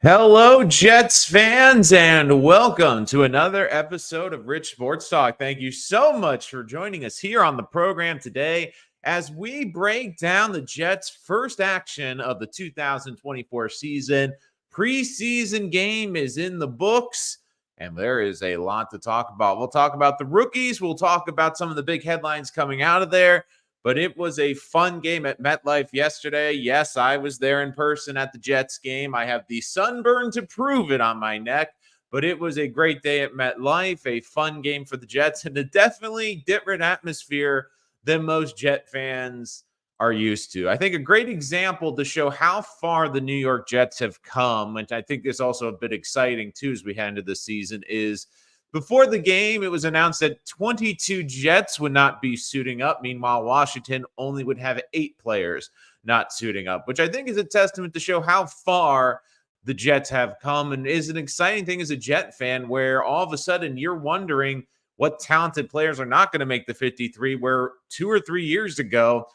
Hello, Jets fans, and welcome to another episode of Rich Sports Talk. Thank you so much for joining us here on the program today as we break down the Jets' first action of the 2024 season. Preseason game is in the books, and there is a lot to talk about. We'll talk about the rookies. We'll talk about some of the big headlines coming out of there. But it was a fun game at MetLife yesterday. Yes, I was there in person at the Jets game. I have the sunburn to prove it on my neck. But it was a great day at MetLife, a fun game for the Jets, and a definitely different atmosphere than most Jet fans are used to. I think a great example to show how far the New York Jets have come, and I think this is also a bit exciting too as we head into the season, is before the game, it was announced that 22 Jets would not be suiting up. Meanwhile, Washington only would have 8 players not suiting up, which I think is a testament to show how far the Jets have come and is an exciting thing as a Jet fan where all of a sudden you're wondering what talented players are not going to make the 53, where 2 or 3 years ago,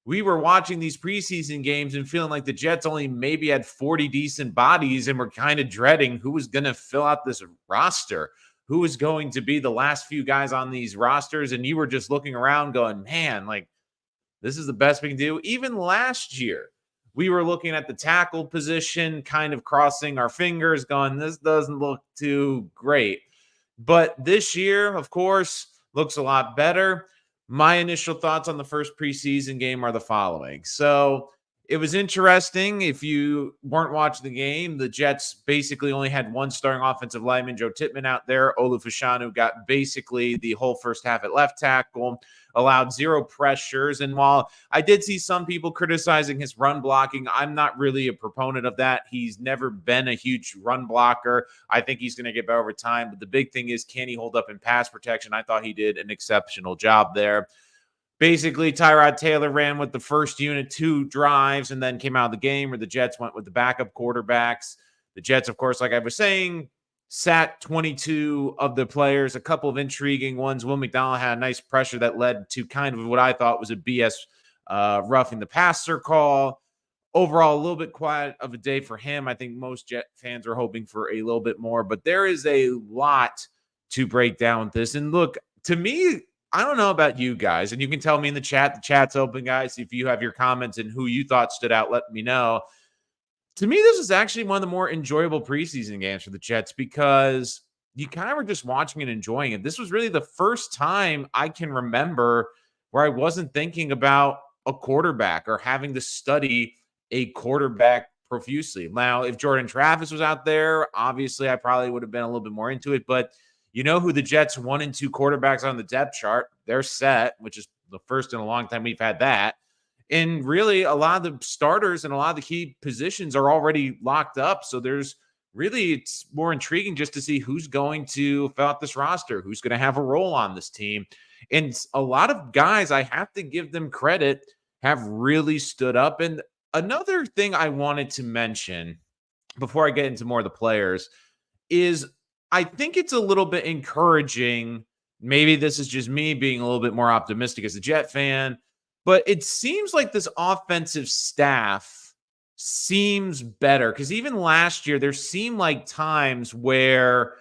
we were watching these preseason games and feeling like the Jets only maybe had 40 decent bodies and we're kind of dreading who was going to fill out this roster, who is going to be the last few guys on these rosters. And you were just looking around going, man, like this is the best we can do. Even last year, we were looking at the tackle position, kind of crossing our fingers, going, this doesn't look too great. But this year, of course, looks a lot better. My initial thoughts on the first preseason game are the following. So it was interesting. If you weren't watching the game, the Jets basically only had one starting offensive lineman, Joe Tippmann, out there. Olu Fashanu got basically the whole first half at left tackle, allowed 0 pressures. And while I did see some people criticizing his run blocking, I'm not really a proponent of that. He's never been a huge run blocker. I think he's going to get better over time. But the big thing is, can he hold up in pass protection? I thought he did an exceptional job there. Basically, Tyrod Taylor ran with the first unit 2 drives and then came out of the game, where the Jets went with the backup quarterbacks. The Jets, of course, like I was saying, sat 22 of the players, a couple of intriguing ones. Will McDonald had a nice pressure that led to kind of what I thought was a BS roughing the passer call. Overall, a little bit quiet of a day for him. I think most Jet fans are hoping for a little bit more, but there is a lot to break down with this. And look, to me, I don't know about you guys, and you can tell me in the chat. The chat's open, guys. If you have your comments and who you thought stood out, let me know. To me, this is actually one of the more enjoyable preseason games for the Jets because you kind of were just watching and enjoying it. This was really the first time I can remember where I wasn't thinking about a quarterback or having to study a quarterback profusely. Now, if Jordan Travis was out there, obviously I probably would have been a little bit more into it, but you know who the Jets 1 and 2 quarterbacks on the depth chart? They're set, which is the first in a long time we've had that. And really, a lot of the starters and a lot of the key positions are already locked up. So there's really, it's more intriguing just to see who's going to fill out this roster, who's going to have a role on this team. And a lot of guys, I have to give them credit, have really stood up. And another thing I wanted to mention before I get into more of the players is I think it's a little bit encouraging. Maybe this is just me being a little bit more optimistic as a Jet fan, but it seems like this offensive staff seems better because even last year, there seemed like times where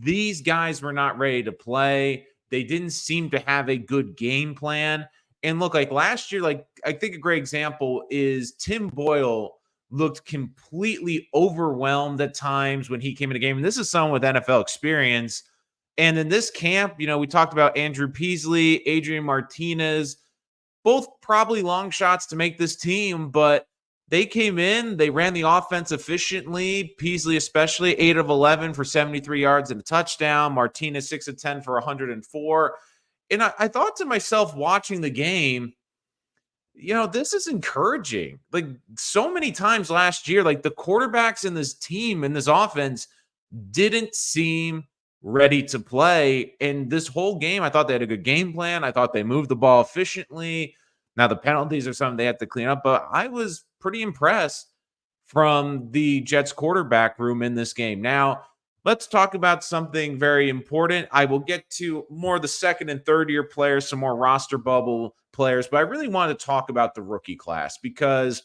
these guys were not ready to play. They didn't seem to have a good game plan. And look, like last year, like I think a great example is Tim Boyle looked completely overwhelmed at times when he came in the game. And this is someone with NFL experience. And in this camp, you know, we talked about Andrew Peasley, Adrian Martinez, both probably long shots to make this team, but they came in, they ran the offense efficiently. Peasley especially, 8 of 11 for 73 yards and a touchdown. Martinez, 6 of 10 for 104. And I thought to myself watching the game, you know, this is encouraging. Like so many times last year, like the quarterbacks in this team, in this offense, didn't seem ready to play. And this whole game, I thought they had a good game plan. I thought they moved the ball efficiently. Now the penalties are something they have to clean up, but I was pretty impressed from the Jets quarterback room in this game. Now, let's talk about something very important. I will get to more of the second and third year players, some more roster bubble players, but I really want to talk about the rookie class because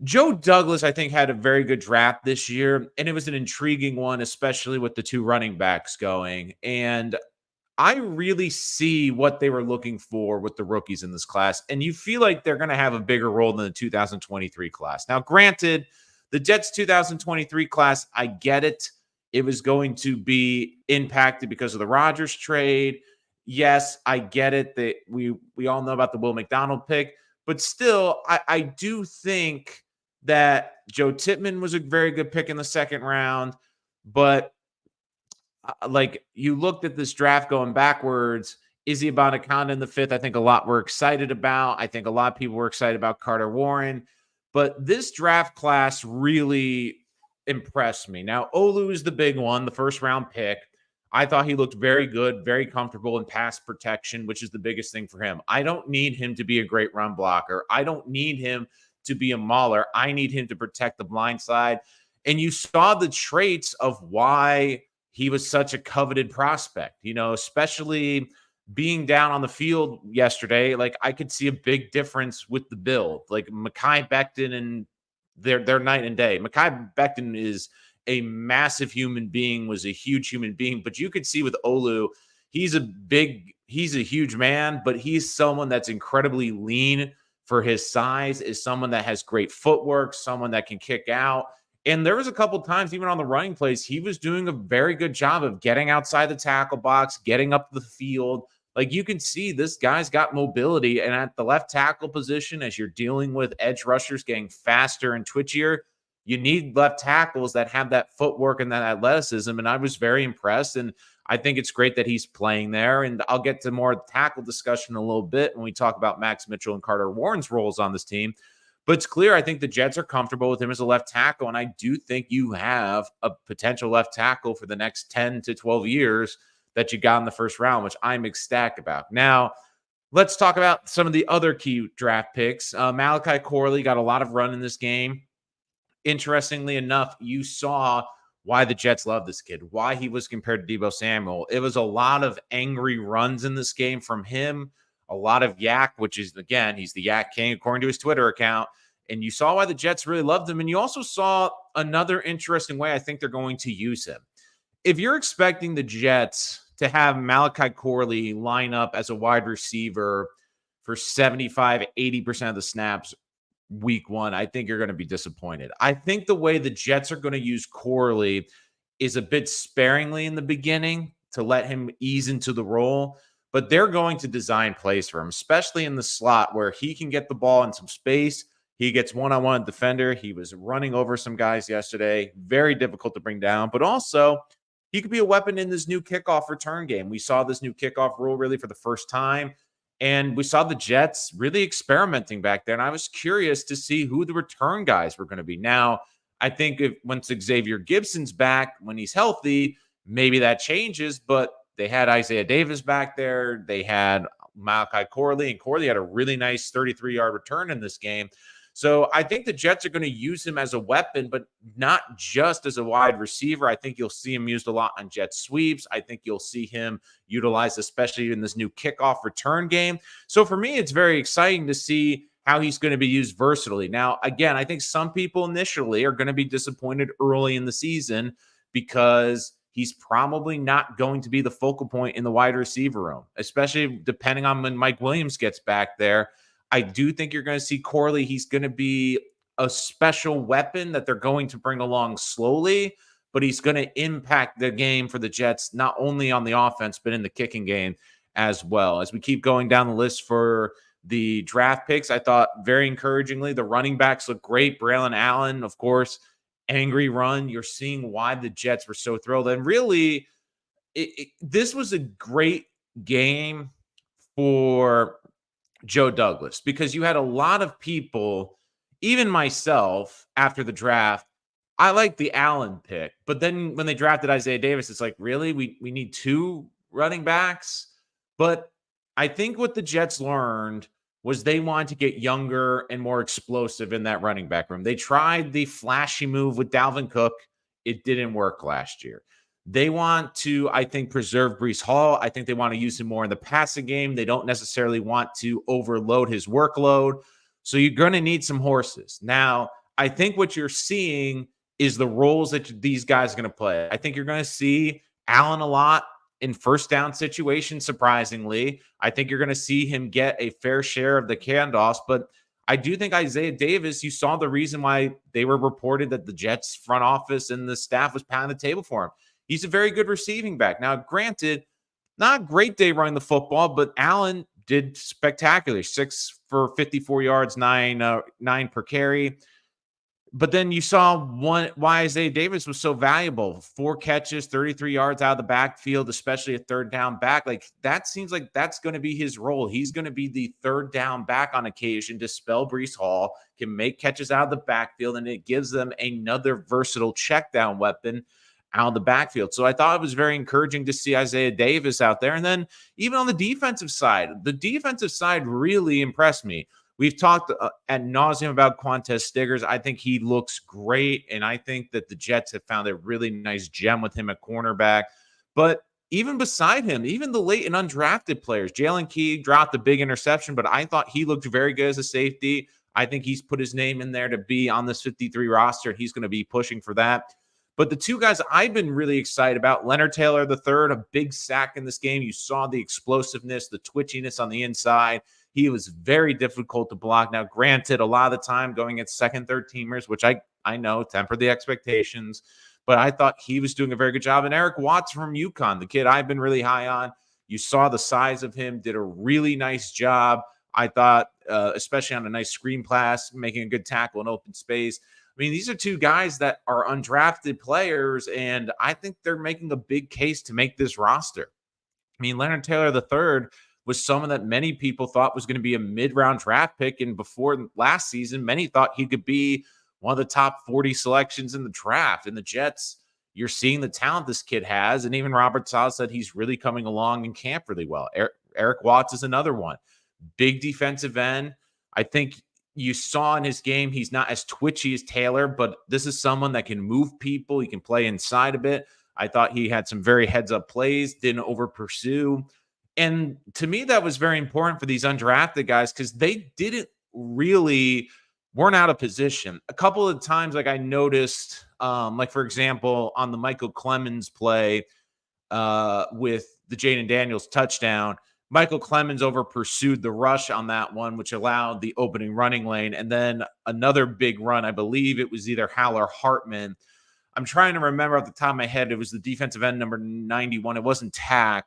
Joe Douglas, I think, had a very good draft this year, and it was an intriguing one, especially with the two running backs going. And I really see what they were looking for with the rookies in this class, and you feel like they're going to have a bigger role than the 2023 class. Now, granted, the Jets 2023 class, I get it. It was going to be impacted because of the Rodgers trade. Yes, I get it that we all know about the Will McDonald pick, but still, I do think that Joe Tippmann was a very good pick in the second round, but like you looked at this draft going backwards. Izzy Abanikanda in the fifth, I think a lot were excited about. I think a lot of people were excited about Carter Warren. But this draft class really impressed me. Now, Olu is the big one, the first round pick. I thought he looked very good, very comfortable in pass protection, which is the biggest thing for him. I don't need him to be a great run blocker. I don't need him to be a mauler. I need him to protect the blind side. And you saw the traits of why he was such a coveted prospect, especially being down on the field yesterday. Like I could see a big difference with the build, like Mekhi Becton and their night and day. Mekhi Becton is a massive human being, was a huge human being, but you could see with Olu, he's a huge man, but he's someone that's incredibly lean for his size, is someone that has great footwork, someone that can kick out. And there was a couple times, even on the running plays, he was doing a very good job of getting outside the tackle box, getting up the field. Like you can see this guy's got mobility. And at the left tackle position, as you're dealing with edge rushers getting faster and twitchier, you need left tackles that have that footwork and that athleticism. And I was very impressed. And I think it's great that he's playing there. And I'll get to more tackle discussion in a little bit when we talk about Max Mitchell and Carter Warren's roles on this team. But it's clear, I think the Jets are comfortable with him as a left tackle. And I do think you have a potential left tackle for the next 10 to 12 years that you got in the first round, which I'm ecstatic about. Now, let's talk about some of the other key draft picks. Malachi Corley got a lot of run in this game. Interestingly enough, you saw why the Jets love this kid, why he was compared to Deebo Samuel. It was a lot of angry runs in this game from him, a lot of yak, which is, again, he's the yak king according to his Twitter account. And you saw why the Jets really loved him. And you also saw another interesting way I think they're going to use him. If you're expecting the Jets to have Malachi Corley line up as a wide receiver for 75, 80% of the snaps week one, I think you're going to be disappointed. I think the way the Jets are going to use Corley is a bit sparingly in the beginning to let him ease into the role, but they're going to design plays for him, especially in the slot where he can get the ball in some space. He gets one-on-one defender. He was running over some guys yesterday. Very difficult to bring down, but also he could be a weapon in this new kickoff return game. We saw this new kickoff rule really for the first time, and we saw the Jets really experimenting back there. And I was curious to see who the return guys were going to be. Now, I think once Xavier Gibson's back, when he's healthy, maybe that changes, but they had Isaiah Davis back there. They had Malachi Corley, and Corley had a really nice 33-yard return in this game. So I think the Jets are going to use him as a weapon, but not just as a wide receiver. I think you'll see him used a lot on jet sweeps. I think you'll see him utilized, especially in this new kickoff return game. So for me, it's very exciting to see how he's going to be used versatilely. Now, again, I think some people initially are going to be disappointed early in the season because he's probably not going to be the focal point in the wide receiver room, especially depending on when Mike Williams gets back there. I do think you're going to see Corley. He's going to be a special weapon that they're going to bring along slowly, but he's going to impact the game for the Jets, not only on the offense, but in the kicking game as well. As we keep going down the list for the draft picks, I thought very encouragingly, the running backs look great. Braylon Allen, of course, angry run. You're seeing why the Jets were so thrilled. And really, this was a great game for Joe Douglas, because you had a lot of people, even myself, after the draft. I like the Allen pick, but then when they drafted Isaiah Davis, it's like, really? We need two running backs? But I think what the Jets learned was they wanted to get younger and more explosive in that running back room. They tried the flashy move with Dalvin Cook. It didn't work last year. They want to, I think, preserve Breece Hall. I think they want to use him more in the passing game. They don't necessarily want to overload his workload. So you're going to need some horses. Now, I think what you're seeing is the roles that these guys are going to play. I think you're going to see Allen a lot in first down situations, surprisingly. I think you're going to see him get a fair share of the handoffs, but I do think Isaiah Davis, you saw the reason why they were reported that the Jets front office and the staff was pounding the table for him. He's a very good receiving back. Now, granted, not a great day running the football, but Allen did spectacular. 6 for 54 yards, nine per carry. But then you saw why Isaiah Davis was so valuable. 4 catches, 33 yards out of the backfield, especially a third down back. Like that seems like that's going to be his role. He's going to be the third down back on occasion to spell Breece Hall, can make catches out of the backfield, and it gives them another versatile check down weapon out of the backfield. So I thought it was very encouraging to see Isaiah Davis out there. And then even on the defensive side really impressed me. We've talked ad nauseum about Quantez Stiggers. I think he looks great, and I think that the Jets have found a really nice gem with him at cornerback. But even beside him, even the late and undrafted players, Jalen Key dropped a big interception, but I thought he looked very good as a safety. I think he's put his name in there to be on this 53 roster, and he's going to be pushing for that. But the two guys I've been really excited about, Leonard Taylor III, a big sack in this game. You saw the explosiveness, the twitchiness on the inside. He was very difficult to block. Now, granted, a lot of the time going at second, third teamers, which I know temper the expectations, but I thought he was doing a very good job. And Eric Watts from UConn, the kid I've been really high on, you saw the size of him, did a really nice job. I thought, especially on a nice screen pass, making a good tackle in open space. I mean, these are two guys that are undrafted players, and I think they're making a big case to make this roster. I mean, Leonard Taylor III was someone that many people thought was going to be a mid-round draft pick. And before last season, many thought he could be one of the top 40 selections in the draft. And the Jets, you're seeing the talent this kid has. And even Robert Saleh said he's really coming along in camp really well. Eric Watts is another one. Big defensive end. I think you saw in his game, he's not as twitchy as Taylor, but this is someone that can move people. He can play inside a bit. I thought he had some very heads-up plays, didn't over-pursue. And to me, that was very important for these undrafted guys because they weren't out of position. A couple of times, like I noticed, like for example, on the Michael Clemens play with the Jaden Daniels touchdown, Michael Clemens over pursued the rush on that one, which allowed the opening running lane. And then another big run, I believe it was either Hal or Hartman. I'm trying to remember off the top of my head. It was the defensive end number 91. It wasn't Tack,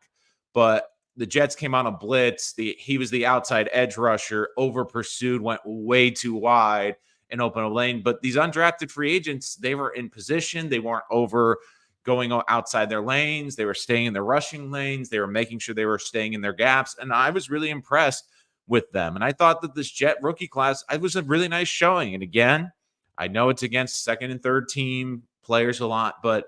but the Jets came on a blitz. He was the outside edge rusher, over pursued, went way too wide and opened a lane. But these undrafted free agents, they were in position. They weren't over going outside their lanes. They were staying in their rushing lanes. They were making sure they were staying in their gaps. And I was really impressed with them. And I thought that this Jet rookie class, it was a really nice showing. And again, I know it's against second and third team players a lot, but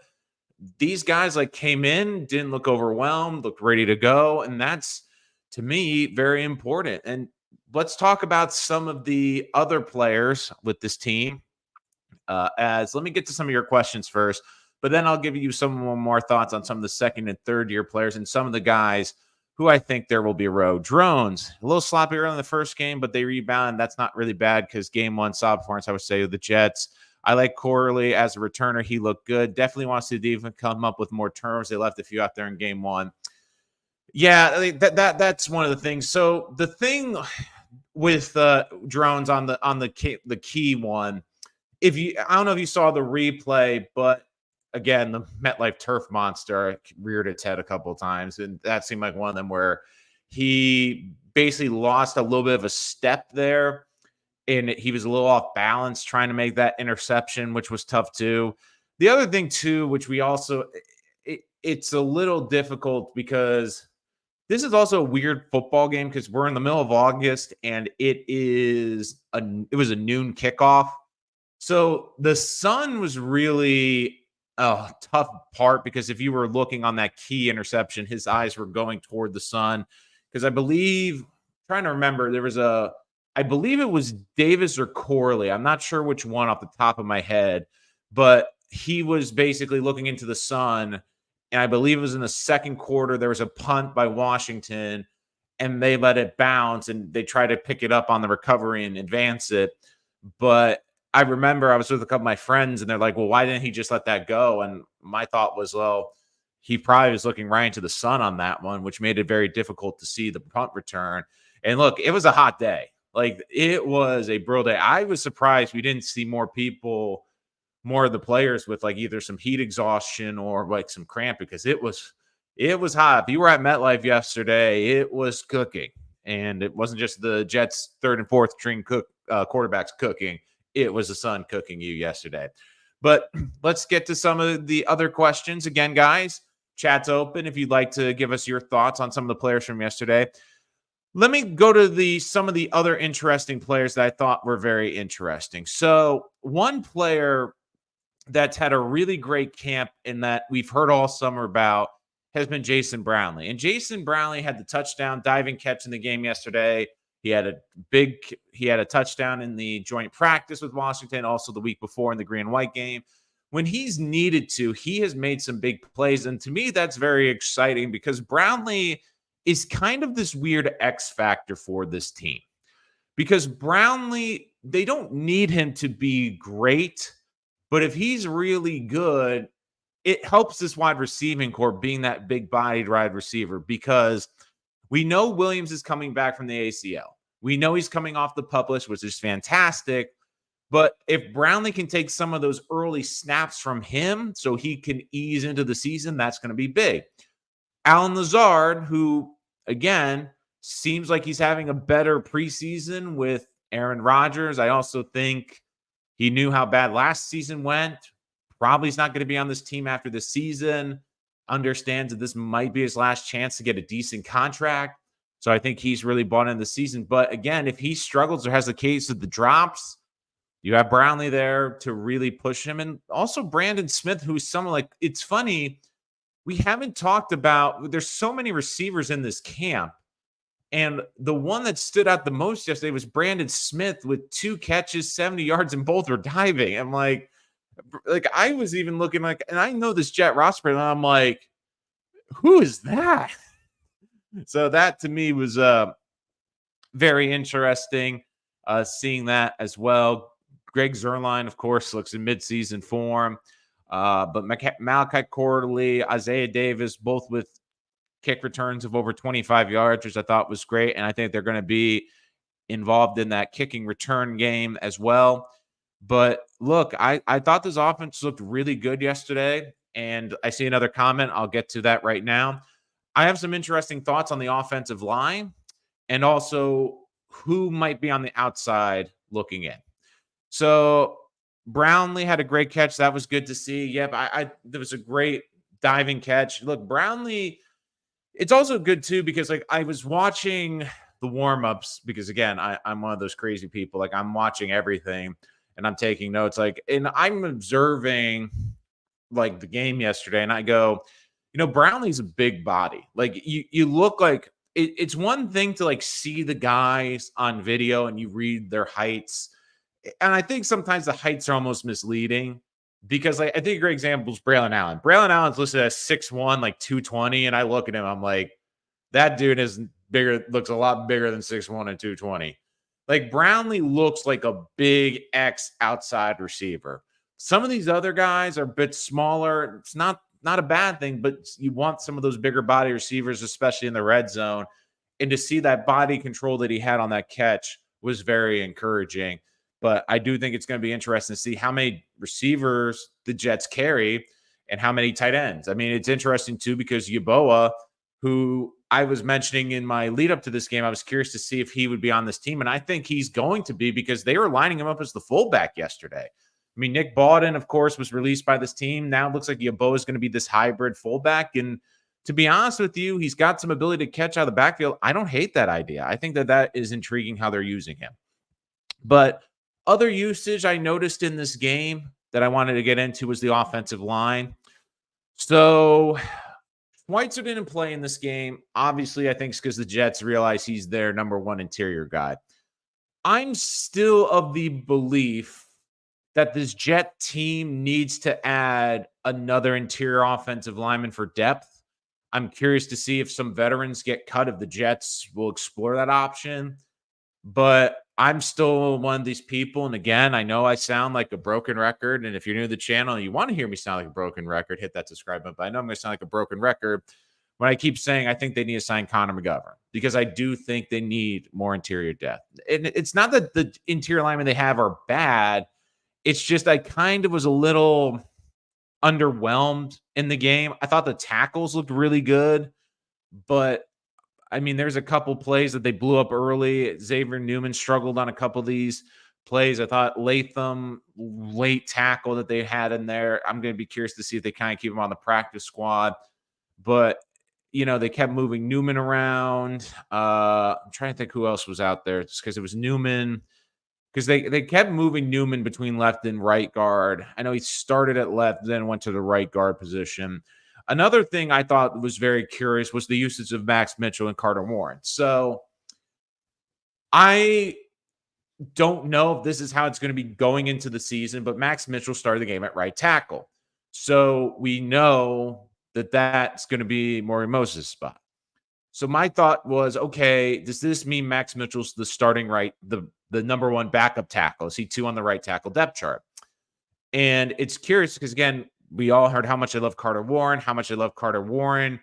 these guys like came in, didn't look overwhelmed, looked ready to go. And that's, to me, very important. And let's talk about some of the other players with this team. Let me get to some of your questions first, but then I'll give you some more thoughts on some of the second and third year players and some of the guys who I think there will be a row. Drones, a little sloppy early in the first game, but they rebound. That's not really bad because game one saw performance, I would say, with the Jets. I like Corley as a returner. He looked good. Definitely wants to even come up with more turnovers. They left a few out there in game one. Yeah, that's one of the things. So the thing with drones on the key one, I don't know if you saw the replay, but again, the MetLife turf monster reared its head a couple of times, and that seemed like one of them where he basically lost a little bit of a step there. And he was a little off balance trying to make that interception, which was tough too. The other thing too, which we also, it's a little difficult because this is also a weird football game because we're in the middle of August and it was a noon kickoff. So the sun was really a tough part because if you were looking on that key interception, his eyes were going toward the sun because I believe, trying to remember, I believe it was Davis or Corley. I'm not sure which one off the top of my head, but he was basically looking into the sun. And I believe it was in the second quarter. There was a punt by Washington and they let it bounce and they tried to pick it up on the recovery and advance it. But I remember I was with a couple of my friends and they're like, well, why didn't he just let that go? And my thought was, well, he probably was looking right into the sun on that one, which made it very difficult to see the punt return. And look, it was a hot day. Like it was a brutal day. I was surprised we didn't see more of the players with like either some heat exhaustion or like some cramp because it was hot. If you were at MetLife yesterday, it was cooking. And it wasn't just the Jets' third and fourth string quarterbacks cooking. It was the sun cooking you yesterday. But let's get to some of the other questions. Again, guys, chat's open if you'd like to give us your thoughts on some of the players from yesterday. Let me go to some of the other interesting players that I thought were very interesting. So one player that's had a really great camp and that we've heard all summer about has been Jason Brownlee. And Jason Brownlee had the touchdown diving catch in the game yesterday. He had a touchdown in the joint practice with Washington, also the week before in the green and white game. When he's needed to, he has made some big plays. And to me, that's very exciting because Brownlee is kind of this weird X factor for this team. Because Brownlee, they don't need him to be great, but if he's really good, it helps this wide receiving core being that big bodied wide receiver because we know Williams is coming back from the ACL. We know he's coming off the publish, which is fantastic. But if Brownlee can take some of those early snaps from him so he can ease into the season, that's going to be big. Allen Lazard, who, again, seems like he's having a better preseason with Aaron Rodgers. I also think he knew how bad last season went. Probably is not going to be on this team after the season. Understands that this might be his last chance to get a decent contract. So I think he's really bought in the season. But again, if he struggles or has a case of the drops, you have Brownlee there to really push him. And also Brandon Smith, who's someone like, it's funny, we haven't talked about, there's so many receivers in this camp. And the one that stood out the most yesterday was Brandon Smith with 2 catches, 70 yards, and both were diving. I'm like I was even looking like, and I know this Jet roster, and I'm like, who is that? So that to me was very interesting seeing that as well. Greg Zuerlein, of course, looks in midseason form. But Malachi Corley, Isaiah Davis, both with kick returns of over 25 yards, which I thought was great. And I think they're going to be involved in that kicking return game as well. But look, I thought this offense looked really good yesterday. And I see another comment. I'll get to that right now. I have some interesting thoughts on the offensive line and also who might be on the outside looking in. So Brownlee had a great catch. That was good to see. Yep, there was a great diving catch. Look, Brownlee, it's also good too because like I was watching the warm-ups because again, I'm one of those crazy people. Like I'm watching everything and I'm taking notes. Like, and I'm observing like the game yesterday, and I go, Brownlee's a big body. Like you look like it's one thing to like see the guys on video and you read their heights. And I think sometimes the heights are almost misleading because like, I think a great example is Braylon Allen. Braylon Allen's listed as 6'1", like 220. And I look at him, I'm like, that dude is bigger, looks a lot bigger than 6'1" and 220. Like Brownlee looks like a big X outside receiver. Some of these other guys are a bit smaller. It's not a bad thing, but you want some of those bigger body receivers, especially in the red zone. And to see that body control that he had on that catch was very encouraging. But I do think it's going to be interesting to see how many receivers the Jets carry and how many tight ends. I mean, it's interesting too because Yeboah, who I was mentioning in my lead up to this game, I was curious to see if he would be on this team. And I think he's going to be because they were lining him up as the fullback yesterday. I mean, Nick Bawden, of course, was released by this team. Now it looks like Yeboah is going to be this hybrid fullback. And to be honest with you, he's got some ability to catch out of the backfield. I don't hate that idea. I think that is intriguing how they're using him. But other usage I noticed in this game that I wanted to get into was the offensive line. So Schweitzer didn't play in this game. Obviously, I think it's because the Jets realize he's their number one interior guy. I'm still of the belief that this Jet team needs to add another interior offensive lineman for depth. I'm curious to see if some veterans get cut if the Jets will explore that option. But I'm still one of these people, and again, I know I sound like a broken record, and if you're new to the channel and you want to hear me sound like a broken record, hit that subscribe button, but I know I'm going to sound like a broken record when I keep saying I think they need to sign Connor McGovern because I do think they need more interior depth. And it's not that the interior linemen they have are bad, it's just I kind of was a little underwhelmed in the game. I thought the tackles looked really good, but I mean, there's a couple plays that they blew up early. Xavier Newman struggled on a couple of these plays. I thought Latham, late tackle that they had in there. I'm going to be curious to see if they kind of keep him on the practice squad. But, they kept moving Newman around. I'm trying to think who else was out there just because it was Newman. Because they kept moving Newman between left and right guard. I know he started at left, then went to the right guard position. Another thing I thought was very curious was the usage of Max Mitchell and Carter Warren. So I don't know if this is how it's going to be going into the season, but Max Mitchell started the game at right tackle. So we know that that's going to be Maury Moses' spot. So my thought was, okay, does this mean Max Mitchell's the starting the number one backup tackle? Is he 2 on the right tackle depth chart? And it's curious because, again, we all heard how much I love Carter Warren.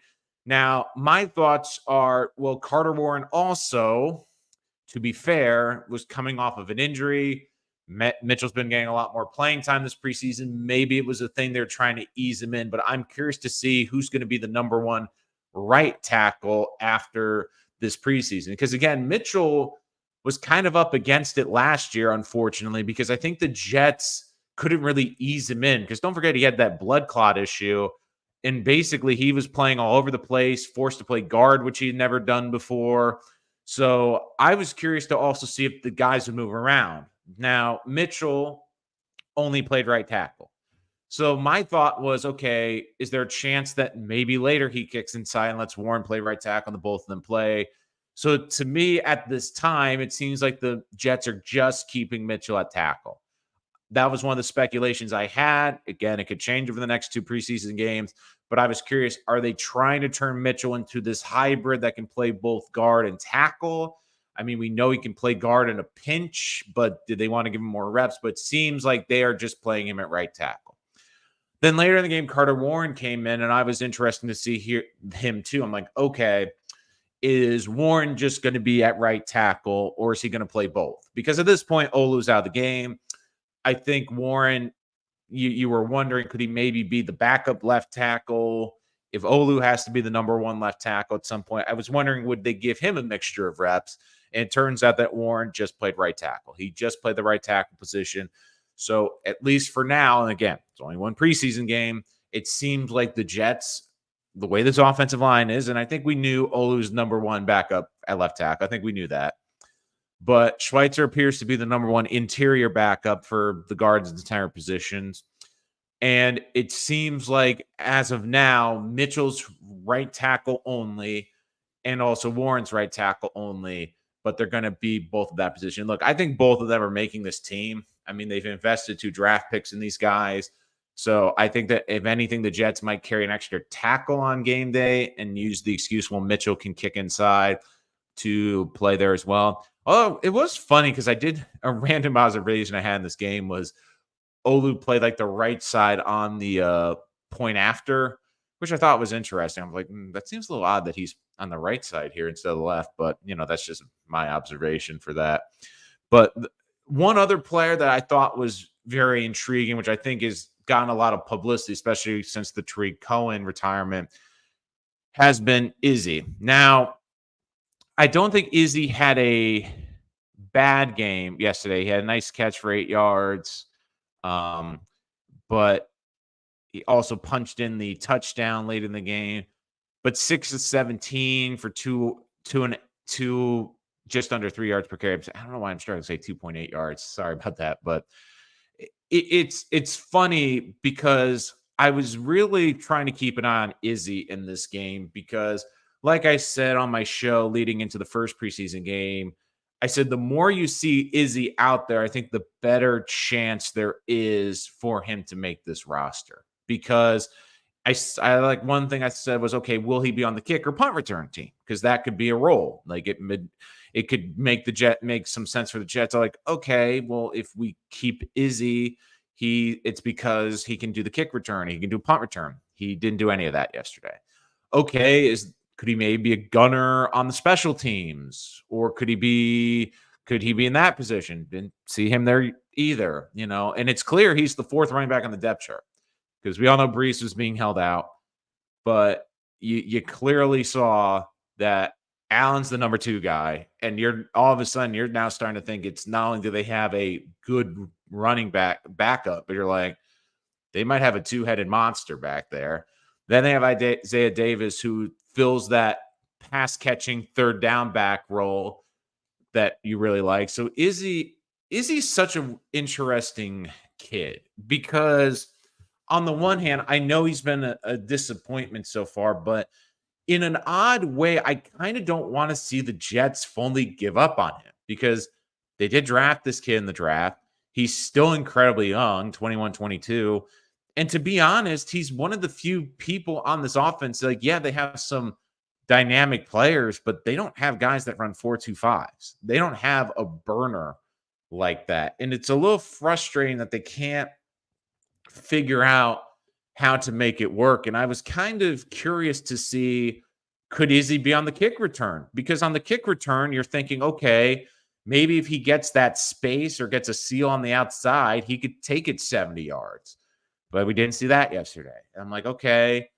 Now, my thoughts are, well, Carter Warren also, to be fair, was coming off of an injury. Mitchell's been getting a lot more playing time this preseason. Maybe it was a thing they're trying to ease him in, but I'm curious to see who's going to be the number one right tackle after this preseason. Because, again, Mitchell was kind of up against it last year, unfortunately, because I think the Jets couldn't really ease him in. Because don't forget, he had that blood clot issue. And basically, he was playing all over the place, forced to play guard, which he had never done before. So I was curious to also see if the guys would move around. Now, Mitchell only played right tackle. So my thought was, okay, is there a chance that maybe later he kicks inside and lets Warren play right tackle and the both of them play? So to me, at this time, it seems like the Jets are just keeping Mitchell at tackle. That was one of the speculations I had. Again, it could change over the next 2 preseason games, but I was curious, are they trying to turn Mitchell into this hybrid that can play both guard and tackle? I mean, we know he can play guard in a pinch, but did they want to give him more reps? But it seems like they are just playing him at right tackle. Then later in the game, Carter Warren came in, and I was interested to see him too. I'm like, okay, is Warren just going to be at right tackle, or is he going to play both? Because at this point, Olu's out of the game. I think Warren, you were wondering, could he maybe be the backup left tackle if Olu has to be the number one left tackle at some point? I was wondering, would they give him a mixture of reps? And it turns out that Warren just played right tackle. He just played the right tackle position. So at least for now, and again, it's only one preseason game, it seemed like the Jets, the way this offensive line is, and I think we knew Olu's number one backup at left tackle. I think we knew that. But Schweitzer appears to be the number one interior backup for the guards and center positions. And it seems like, as of now, Mitchell's right tackle only, and also Warren's right tackle only, but they're going to be both of that position. Look, I think both of them are making this team. I mean, they've invested 2 draft picks in these guys. So I think that, if anything, the Jets might carry an extra tackle on game day and use the excuse, well, Mitchell can kick inside, to play there as well. Oh, it was funny because I did a random observation I had in this game was Olu played like the right side on the point after, which I thought was interesting. I'm like, that seems a little odd that he's on the right side here instead of the left, but that's just my observation for that. But one other player that I thought was very intriguing, which I think has gotten a lot of publicity, especially since the Tariq Cohen retirement, has been Izzy. Now, I don't think Izzy had a bad game yesterday. He had a nice catch for 8 yards, but he also punched in the touchdown late in the game. But 6 of 17 for two, just under 3 yards per carry. I don't know why I'm struggling to say 2.8 yards. Sorry about that, but it's funny because I was really trying to keep an eye on Izzy in this game because, like I said on my show leading into the first preseason game, I said the more you see Izzy out there, I think the better chance there is for him to make this roster. Because, I like one thing I said was, okay, will he be on the kick or punt return team? Because that could be a role. Like it could make some sense for the Jets. I'm like, okay, well, if we keep Izzy, it's because he can do the kick return, he can do punt return. He didn't do any of that yesterday. Okay, could he maybe be a gunner on the special teams, or could he be in that position? Didn't see him there either, And it's clear he's the fourth running back on the depth chart because we all know Brees was being held out, but you clearly saw that Allen's the number 2 guy, and you're all of a sudden you're now starting to think it's not only do they have a good running backup, but you're like, they might have a two-headed monster back there. Then they have Isaiah Davis, who fills that pass catching third down back role that you really like. So is he such an interesting kid? Because on the one hand, I know he's been a disappointment so far, but in an odd way, I kind of don't want to see the Jets fully give up on him because they did draft this kid in the draft. He's still incredibly young, 21, 22. And to be honest, he's one of the few people on this offense. Like, yeah, they have some dynamic players, but they don't have guys that run 4.25s. They don't have a burner like that. And it's a little frustrating that they can't figure out how to make it work. And I was kind of curious to see, could Izzy be on the kick return? Because on the kick return, you're thinking, okay, maybe if he gets that space or gets a seal on the outside, he could take it 70 yards. But we didn't see that yesterday. And I'm like, okay,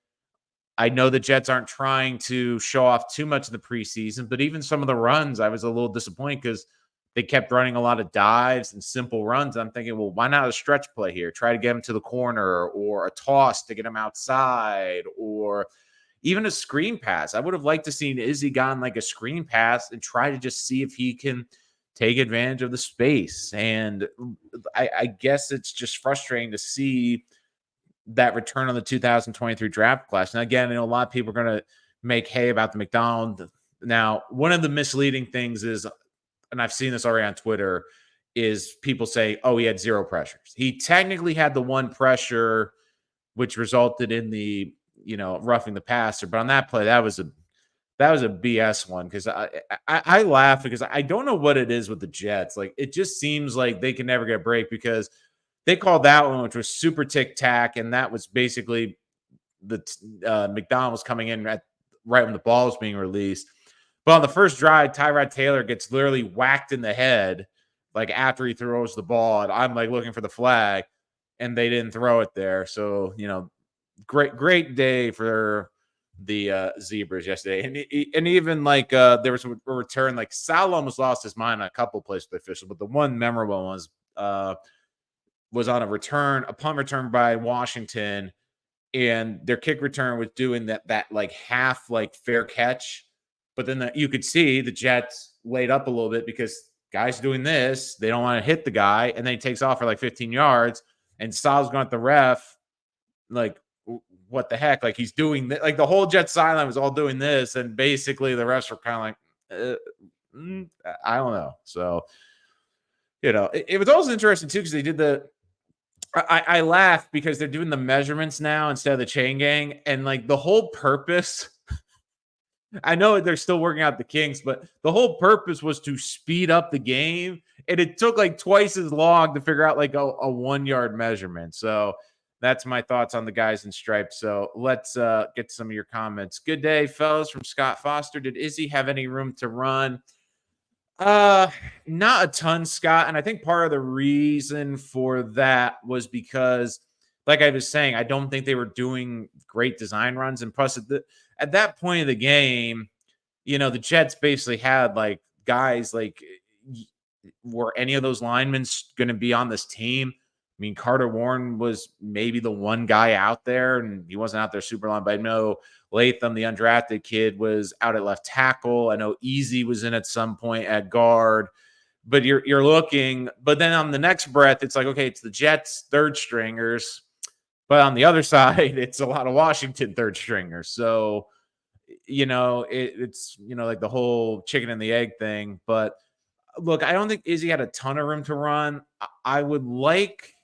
I know the Jets aren't trying to show off too much in the preseason, but even some of the runs, I was a little disappointed because they kept running a lot of dives and simple runs. I'm thinking, well, why not a stretch play here? Try to get him to the corner, or a toss to get him outside, or even a screen pass. I would have liked to see Izzy gotten like a screen pass and try to just see if he can take advantage of the space. And I guess it's just frustrating to see that return on the 2023 draft class. And again, a lot of people are going to make hay about the McDonald. Now, one of the misleading things is, and I've seen this already on Twitter, is people say, oh, he had 0 pressures. He technically had the 1 pressure, which resulted in the, roughing the passer. But on that play, that was a BS one, because I laugh because I don't know what it is with the Jets. Like, it just seems like they can never get a break, because they called that one, which was super tic-tac, and that was basically the McDonald was coming in right when the ball was being released. But on the first drive, Tyrod Taylor gets literally whacked in the head, like after he throws the ball, and I'm like looking for the flag, and they didn't throw it there. So, great day for the Zebras yesterday. And even like there was a return, like Sal almost lost his mind on a couple plays with the official, but the one memorable one was on a punt return by Washington, and their kick return was doing that like half like fair catch. But then you could see the Jets laid up a little bit because guys doing this, they don't want to hit the guy, and then he takes off for like 15 yards, and Sal's going at the ref like, what the heck? Like, he's doing like the whole Jets sideline was all doing this, and basically the refs were kind of like, I don't know. So, it was also interesting too, because they did I laugh because they're doing the measurements now instead of the chain gang, and like the whole purpose. I know they're still working out the kinks, but the whole purpose was to speed up the game, and it took like twice as long to figure out like a 1-yard measurement. So that's my thoughts on the guys in stripes. So let's get some of your comments. Good day, fellas, from Scott Foster. Did Izzy have any room to run? Not a ton, Scott. And I think part of the reason for that was because, like I was saying, I don't think they were doing great design runs. And plus, at that point of the game, the Jets basically had like guys like, were any of those linemen going to be on this team? I mean, Carter Warren was maybe the one guy out there, and he wasn't out there super long, but I know Latham, the undrafted kid, was out at left tackle. I know Easy was in at some point at guard, but you're looking, but then on the next breath, it's like, okay, it's the Jets third stringers, but on the other side, it's a lot of Washington third stringers. So, it's, like the whole chicken and the egg thing. But look, I don't think Izzy had a ton of room to run. I would like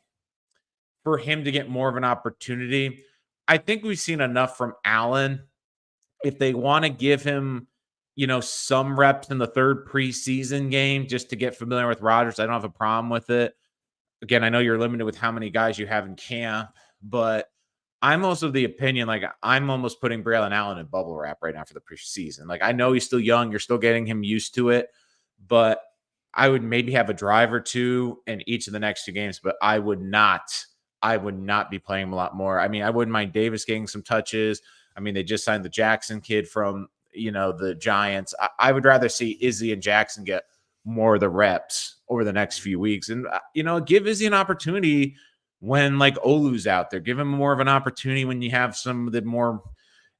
for him to get more of an opportunity. I think we've seen enough from Allen. If they want to give him, some reps in the third preseason game just to get familiar with Rodgers, I don't have a problem with it. Again, I know you're limited with how many guys you have in camp, but I'm also of the opinion, like, I'm almost putting Braylon Allen in bubble wrap right now for the preseason. Like, I know he's still young. You're still getting him used to it, but I would maybe have a drive or two in each of the next two games, but I would not be playing him a lot more. I mean, I wouldn't mind Davis getting some touches. I mean, they just signed the Jackson kid from, the Giants. I would rather see Izzy and Jackson get more of the reps over the next few weeks. And, give Izzy an opportunity when like Olu's out there. Give him more of an opportunity when you have some of the more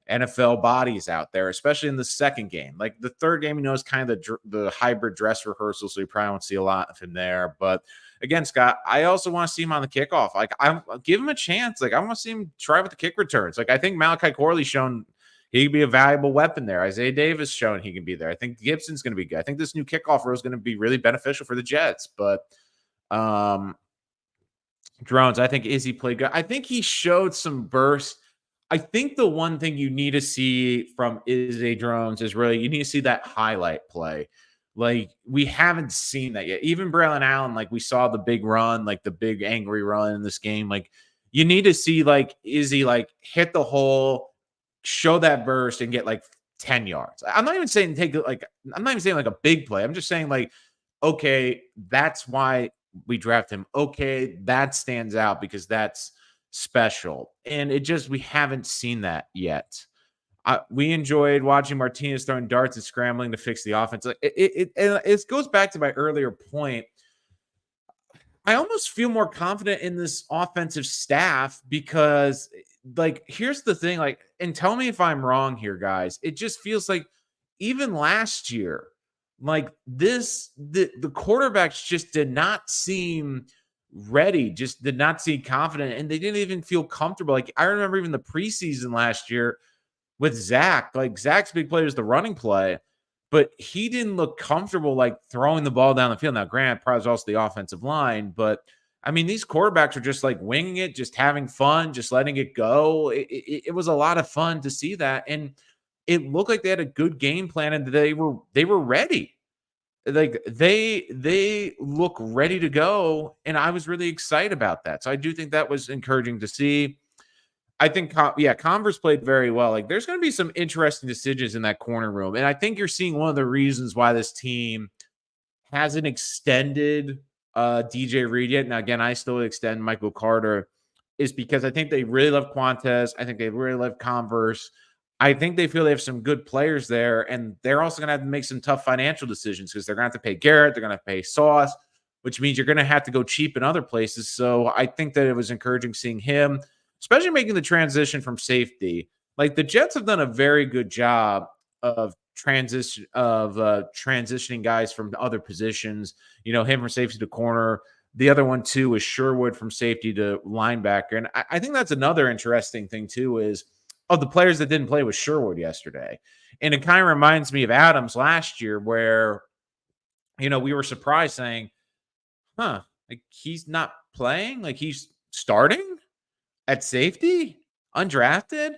NFL bodies out there, especially in the second game. Like the third game, is kind of the hybrid dress rehearsal, so you probably won't see a lot of him there. But again, Scott, I also want to see him on the kickoff. Like I give him a chance. Like I want to see him try with the kick returns. Like I think Malachi Corley's shown he can be a valuable weapon there. Isaiah Davis shown he can be there. I think Gibson's going to be good. I think this new kickoff rule is going to be really beneficial for the Jets. But Drones, I think Izzy played good. I think he showed some burst. I think the one thing you need to see from Izzy Drones is really you need to see that highlight play. Like we haven't seen that yet. Even Braylon Allen, like we saw the big run, like the big angry run in this game. Like you need to see like Izzy like hit the hole, show that burst, and get like 10 yards. I'm not even saying I'm not even saying like a big play. I'm just saying like, okay, that's why we draft him. Okay, that stands out because that's special. And we haven't seen that yet. We enjoyed watching Martinez throwing darts and scrambling to fix the offense. Like it goes back to my earlier point. I almost feel more confident in this offensive staff because, like, here's the thing, like, and tell me if I'm wrong here, guys. It just feels like even last year, like the quarterbacks just did not seem ready, just did not seem confident, and they didn't even feel comfortable. Like I remember even the preseason last year with Zach, like Zach's big play was the running play, but he didn't look comfortable like throwing the ball down the field. Now, Grant probably was also the offensive line, but I mean, these quarterbacks are just like winging it, just having fun, just letting it go. It was a lot of fun to see that, and it looked like they had a good game plan and they were ready. Like they look ready to go, and I was really excited about that. So I do think that was encouraging to see. I think, Converse played very well. Like, there's going to be some interesting decisions in that corner room, and I think you're seeing one of the reasons why this team hasn't extended DJ Reed yet. Now, again, I still extend Michael Carter, is because I think they really love Quantez. I think they really love Converse. I think they feel they have some good players there, and they're also going to have to make some tough financial decisions because they're going to have to pay Garrett, they're going to have to pay Sauce, which means you're going to have to go cheap in other places. So I think that it was encouraging seeing him, especially making the transition from safety. Like the Jets have done a very good job of transitioning guys from other positions. Him from safety to corner. The other one too is Sherwood from safety to linebacker. And I think that's another interesting thing too is of the players that didn't play with Sherwood yesterday. And it kind of reminds me of Adams last year where, we were surprised saying, like he's not playing, like he's starting at safety, undrafted,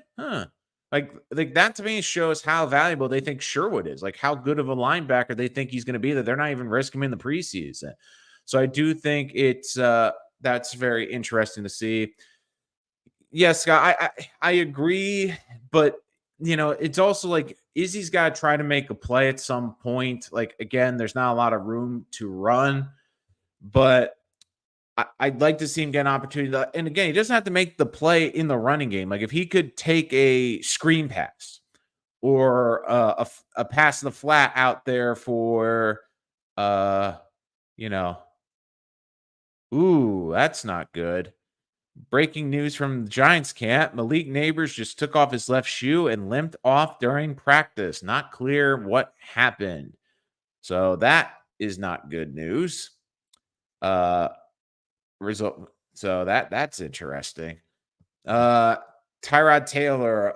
Like that to me shows how valuable they think Sherwood is, like how good of a linebacker they think he's going to be that they're not even risking him in the preseason. So I do think it's that's very interesting to see. Yes, Scott, I agree, but it's also like Izzy's got to try to make a play at some point. Like again, there's not a lot of room to run, but I'd like to see him get an opportunity. And again, he doesn't have to make the play in the running game. Like if he could take a screen pass or a pass in the flat out there for, ooh, that's not good. Breaking news from the Giants camp. Malik Neighbors just took off his left shoe and limped off during practice. Not clear what happened. So that is not good news. Result. So that's interesting. Tyrod Taylor.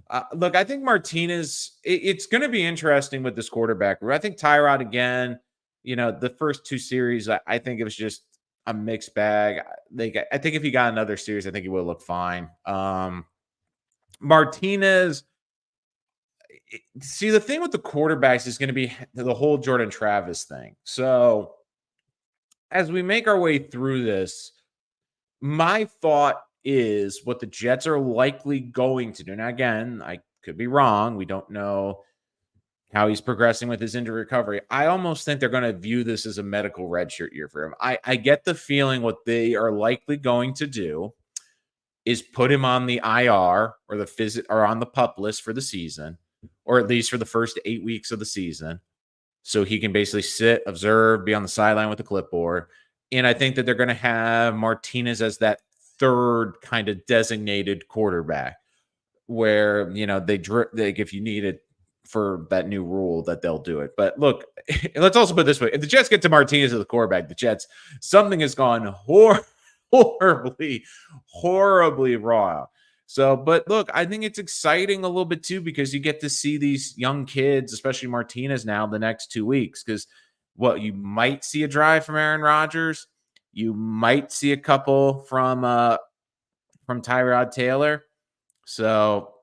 I think Martinez. It's going to be interesting with this quarterback. I think Tyrod again. The first two series, I think it was just a mixed bag. I think if he got another series, I think he would look fine. Martinez, see, the thing with the quarterbacks is going to be the whole Jordan Travis thing. So as we make our way through this, my thought is what the Jets are likely going to do. Now, again, I could be wrong. We don't know how he's progressing with his injury recovery. I almost think they're going to view this as a medical redshirt year for him. I get the feeling what they are likely going to do is put him on the IR or the or on the PUP list for the season, or at least for the first 8 weeks of the season. So he can basically sit, observe, be on the sideline with the clipboard. And I think that they're going to have Martinez as that third kind of designated quarterback where, if you need it for that new rule, that they'll do it. But look, let's also put it this way. If the Jets get to Martinez as the quarterback, something has gone horribly, horribly wrong. So, but look, I think it's exciting a little bit too, because you get to see these young kids, especially Martinez now, the next 2 weeks, because you might see a drive from Aaron Rodgers. You might see a couple from Tyrod Taylor. So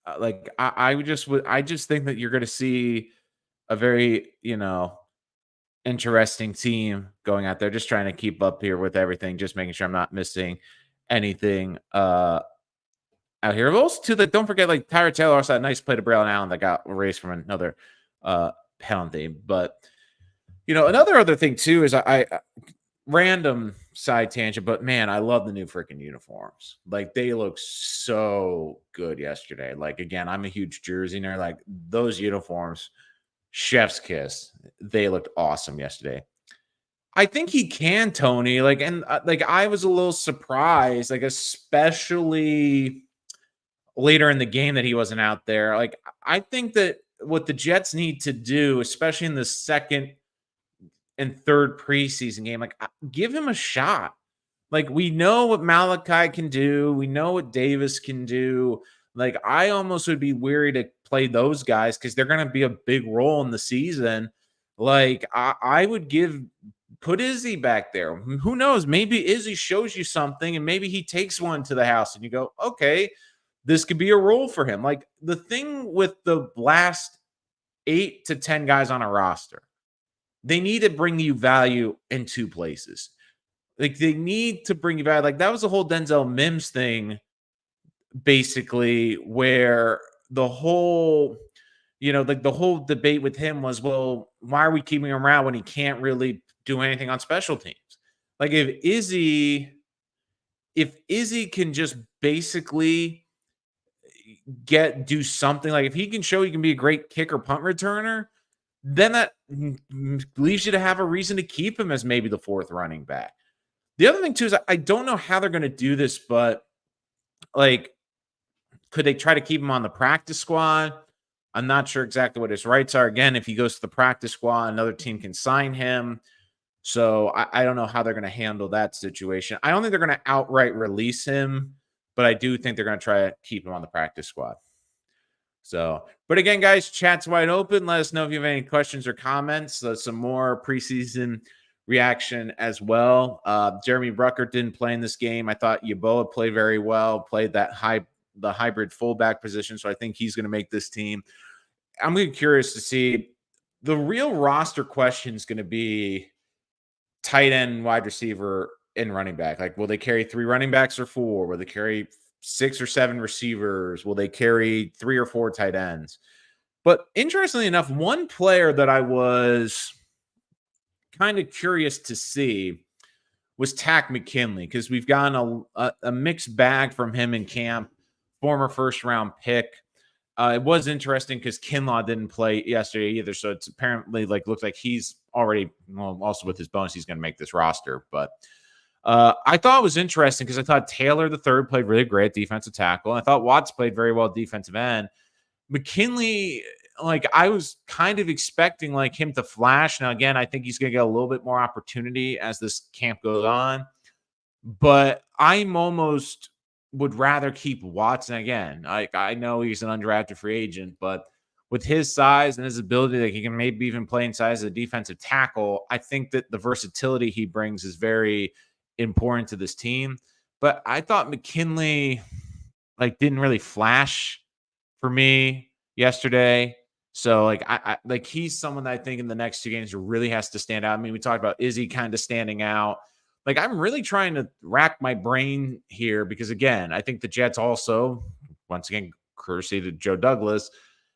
I just think that you're going to see a very, interesting team going out there, just trying to keep up here with everything, just making sure I'm not missing anything out here. But also too, don't forget, like, Tyrod Taylor also had a nice play to Braylon Allen that got erased from another penalty. But another other thing too is I random side tangent, but man, I love the new freaking uniforms. Like, they look so good yesterday. Like, again, I'm a huge jersey nerd. Like, those uniforms, chef's kiss. They looked awesome yesterday. I think he can, Tony. Like, and I was a little surprised, like, especially later in the game that he wasn't out there. Like, I think that what the Jets need to do, especially in the second and third preseason game, like, give him a shot. Like, we know what Malachi can do. We know what Davis can do. Like, I almost would be weary to play those guys because they're going to be a big role in the season. Like, I would put Izzy back there. Who knows? Maybe Izzy shows you something, and maybe he takes one to the house and you go, okay, this could be a role for him. Like, the thing with the last 8 to 10 guys on a roster, they need to bring you value in 2 places. Like, they need to bring you value. Like, that was the whole Denzel Mims thing, basically, where the whole, the whole debate with him was, well, why are we keeping him around when he can't really do anything on special teams? Like, if Izzy can just basically do something, like if he can show he can be a great kicker punt returner, then that leaves you to have a reason to keep him as maybe the 4th running back. The other thing too is I don't know how they're going to do this, but like, could they try to keep him on the practice squad? I'm not sure exactly what his rights are. Again, if he goes to the practice squad, another team can sign him. So I don't know how they're going to handle that situation. I don't think they're going to outright release him, but I do think they're going to try to keep him on the practice squad. So, but again, guys, chat's wide open. Let us know if you have any questions or comments. Some more preseason reaction as well. Jeremy Rucker didn't play in this game. I thought Yeboah played very well, played the hybrid fullback position. So I think he's going to make this team. I'm really curious to see. The real roster question is going to be tight end, wide receiver, and running back. Like, will they carry 3 running backs or 4? Will they carry 6 or 7 receivers? Will they carry 3 or 4 tight ends? But interestingly enough, one player that I was kind of curious to see was Tack McKinley, because we've gotten a mixed bag from him in camp, former first-round pick. It was interesting because Kinlaw didn't play yesterday either, so it's apparently looks like he's already, also with his bonus, he's going to make this roster. But I thought it was interesting because I thought Taylor the third played really great defensive tackle, and I thought Watts played very well defensive end. McKinley, I was kind of expecting him to flash. Now, again, I think he's going to get a little bit more opportunity as this camp goes on, but I'm almost would rather keep Watson again. I know he's an undrafted free agent, but with his size and his ability that he can maybe even play inside as a defensive tackle, I think that the versatility he brings is very important to this team. But I thought McKinley didn't really flash for me yesterday. So I like he's someone that I think in the next 2 games really has to stand out. I mean, we talked about Izzy kind of standing out. Like I'm really trying to rack my brain here because again, I think the Jets also, once again, courtesy to Joe Douglas,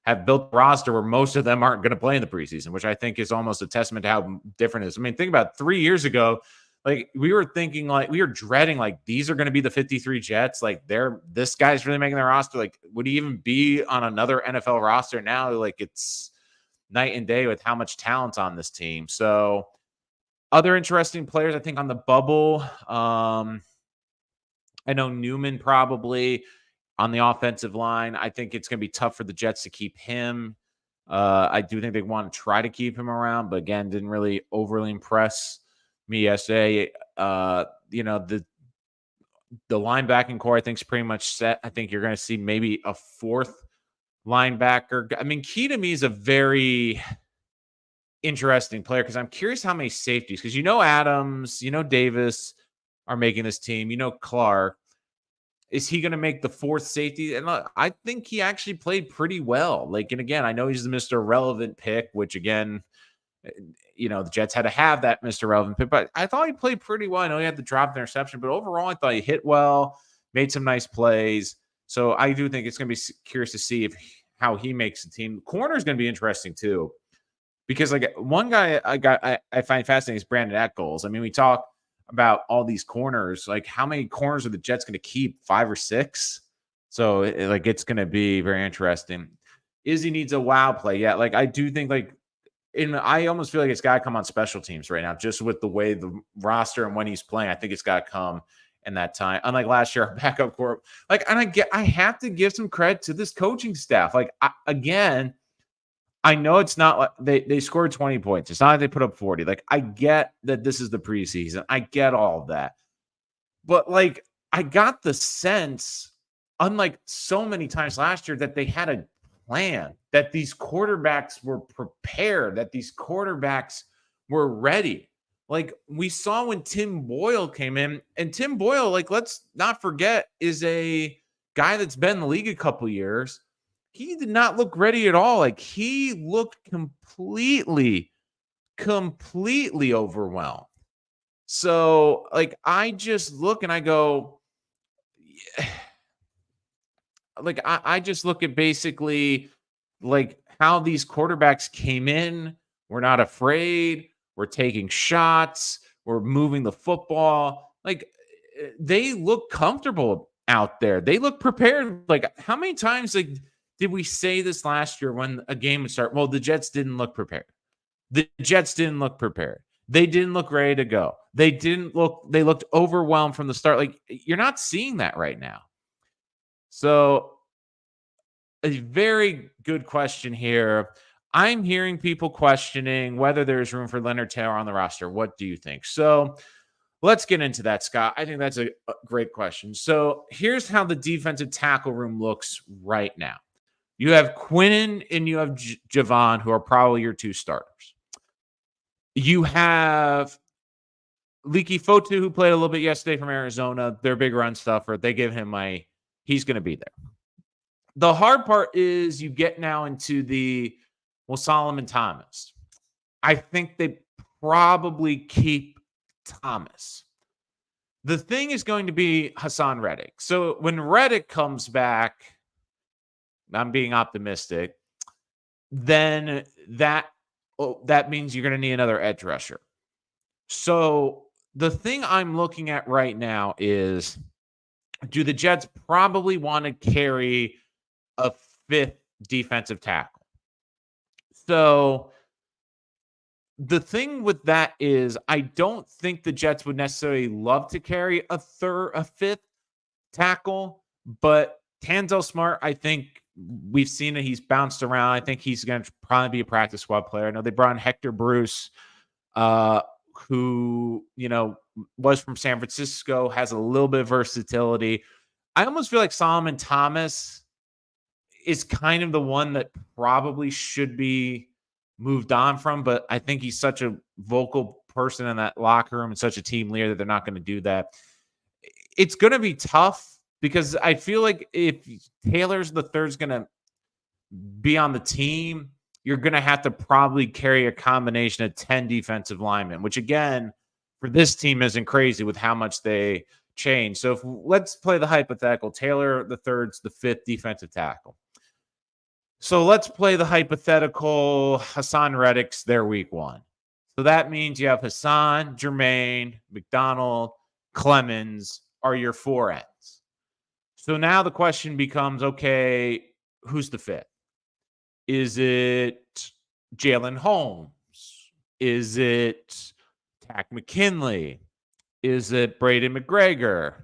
have built a roster where most of them aren't going to play in the preseason, which I think is almost a testament to how different it is. I mean, think about 3 years ago, like we were thinking, like we were dreading, like these are going to be the 53 Jets. Like this guy's really making their roster. Like, would he even be on another NFL roster now? Like it's night and day with how much talent's on this team. So other interesting players, I think on the bubble. I know Newman probably on the offensive line. I think it's going to be tough for the Jets to keep him. I do think they want to try to keep him around, but again, didn't really overly impress me yesterday. The linebacking core I think is pretty much set. I think you're going to see maybe a fourth linebacker. I mean, key to me is a very interesting player because I'm curious how many safeties, because Adams, Davis are making this team, Clark. Is he going to make the fourth safety? And I think he actually played pretty well. And again, I know he's the Mr. Relevant pick, which again, the Jets had to have that Mr. Relevant pick, but I thought he played pretty well. I know he had the drop interception, but overall, I thought he hit well, made some nice plays. So I do think it's going to be curious to see how he makes the team. Corner is going to be interesting too, because one guy I find fascinating is Brandon Echols. I mean, we talk about all these corners, like how many corners are the Jets going to keep? 5 or 6? So it's going to be very interesting. Izzy needs a wow play. Yeah. I do think I almost feel like it's got to come on special teams right now, just with the way the roster and when he's playing. I think it's got to come in that time. Unlike last year, our backup core, I have to give some credit to this coaching staff. I know it's not like they scored 20 points. It's not like they put up 40. I get that this is the preseason. I get all of that. But I got the sense, unlike so many times last year, that they had a plan, that these quarterbacks were prepared, that these quarterbacks were ready. We saw when Tim Boyle came in, and Tim Boyle, let's not forget, is a guy that's been in the league a couple years. He did not look ready at all. He looked completely overwhelmed. So, I just look and I go, I just look at basically how these quarterbacks came in. We're not afraid. We're taking shots. We're moving the football. They look comfortable out there. They look prepared. How many times did we say this last year when a game would start? Well, the Jets didn't look prepared. The Jets didn't look prepared. They didn't look ready to go. They looked overwhelmed from the start. You're not seeing that right now. So a very good question here. I'm hearing people questioning whether there's room for Leonard Taylor on the roster. What do you think? So let's get into that, Scott. I think that's a great question. So here's how the defensive tackle room looks right now. You have Quinnen and you have Javon, who are probably your 2 starters. You have Leaky Fotu, who played a little bit yesterday from Arizona. Their big run stuffer. They give him he's going to be there. The hard part is you get now into Solomon Thomas. I think they probably keep Thomas. The thing is going to be Hassan Reddick. So when Reddick comes back, I'm being optimistic, then that means you're going to need another edge rusher. So the thing I'm looking at right now is, do the Jets probably want to carry a 5th defensive tackle? So the thing with that is, I don't think the Jets would necessarily love to carry a 5th tackle, but Tanzel Smart, I think we've seen that he's bounced around. I think he's going to probably be a practice squad player. I know they brought in Hector Bruce, who, was from San Francisco, has a little bit of versatility. I almost feel like Solomon Thomas, is kind of the one that probably should be moved on from, but I think he's such a vocal person in that locker room and such a team leader that they're not going to do that. It's going to be tough because I feel like if Taylor's the third's going to be on the team, you're going to have to probably carry a combination of 10 defensive linemen, which again, for this team isn't crazy with how much they change. So let's play the hypothetical. Taylor the third's the fifth defensive tackle. So let's play the hypothetical Hassan Reddick's their week one. So that means you have Hassan, Jermaine, McDonald, Clemens are your four ends. So now the question becomes, okay, who's the fifth? Is it Jalen Holmes? Is it Tack McKinley? Is it Braden McGregor?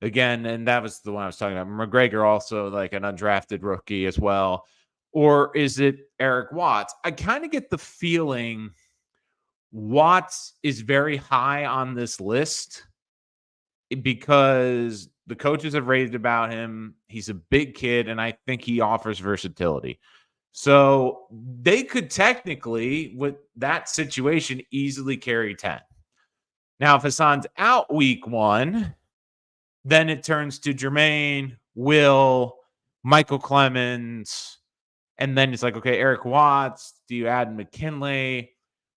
Again, and that was the one I was talking about. McGregor also like an undrafted rookie as well. Or is it Eric Watts? I kind of get the feeling Watts is very high on this list because the coaches have raved about him. He's a big kid, and I think he offers versatility. So they could technically, with that situation, easily carry 10. Now, if Hassan's out week one, then it turns to Jermaine, Will, Michael Clemens, and then it's like, okay, Eric Watts, do you add McKinley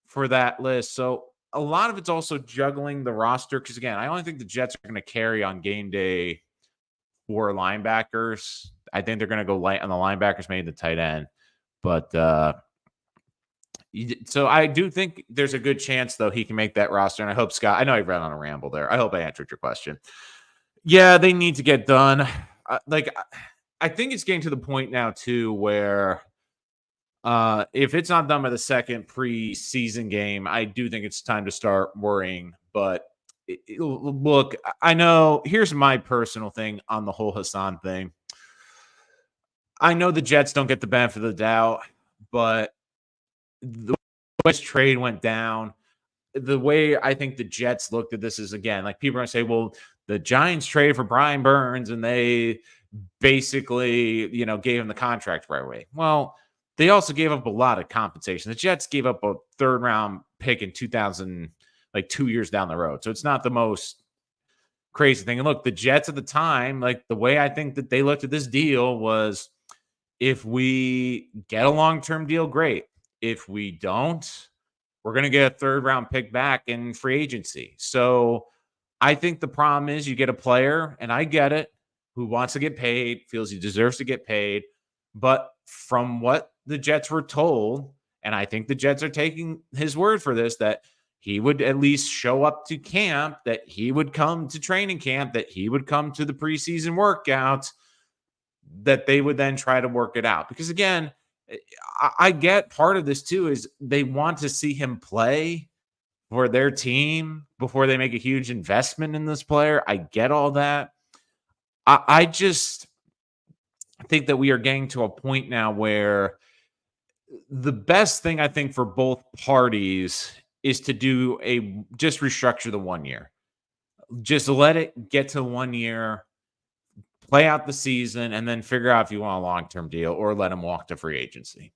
for that list? So a lot of it's also juggling the roster because, again, I only think the Jets are going to carry on game day 4 linebackers. I think they're going to go light on the linebackers, maybe the tight end. But so I do think there's a good chance, though, he can make that roster. And I hope Scott, I know I ran on a ramble there. I hope I answered your question. Yeah, they need to get done. I think it's getting to the point now, too, where if it's not done by the second preseason game, I do think it's time to start worrying. But look, I know here's my personal thing on the whole Hassan thing. I know the Jets don't get the benefit of the doubt, but the way this trade went down, the way I think the Jets looked at this is, again, like people are going to say, well, the Giants traded for Brian Burns and they basically, gave him the contract right away. Well, they also gave up a lot of compensation. The Jets gave up a third round pick in 2000, like 2 years down the road. So it's not the most crazy thing. And look, the Jets at the time, like the way I think that they looked at this deal was, if we get a long-term deal, great. If we don't, we're going to get a third round pick back in free agency. So I think the problem is you get a player, and I get it, who wants to get paid, feels he deserves to get paid. But from what the Jets were told, and I think the Jets are taking his word for this, that he would at least show up to camp, that he would come to training camp, that he would come to the preseason workouts, that they would then try to work it out. Because again, I get part of this too is they want to see him play for their team before they make a huge investment in this player. I get all that. I just think that we are getting to a point now where the best thing I think for both parties is to just restructure the 1 year. Just let it get to 1 year, play out the season, and then figure out if you want a long-term deal or let him walk to free agency.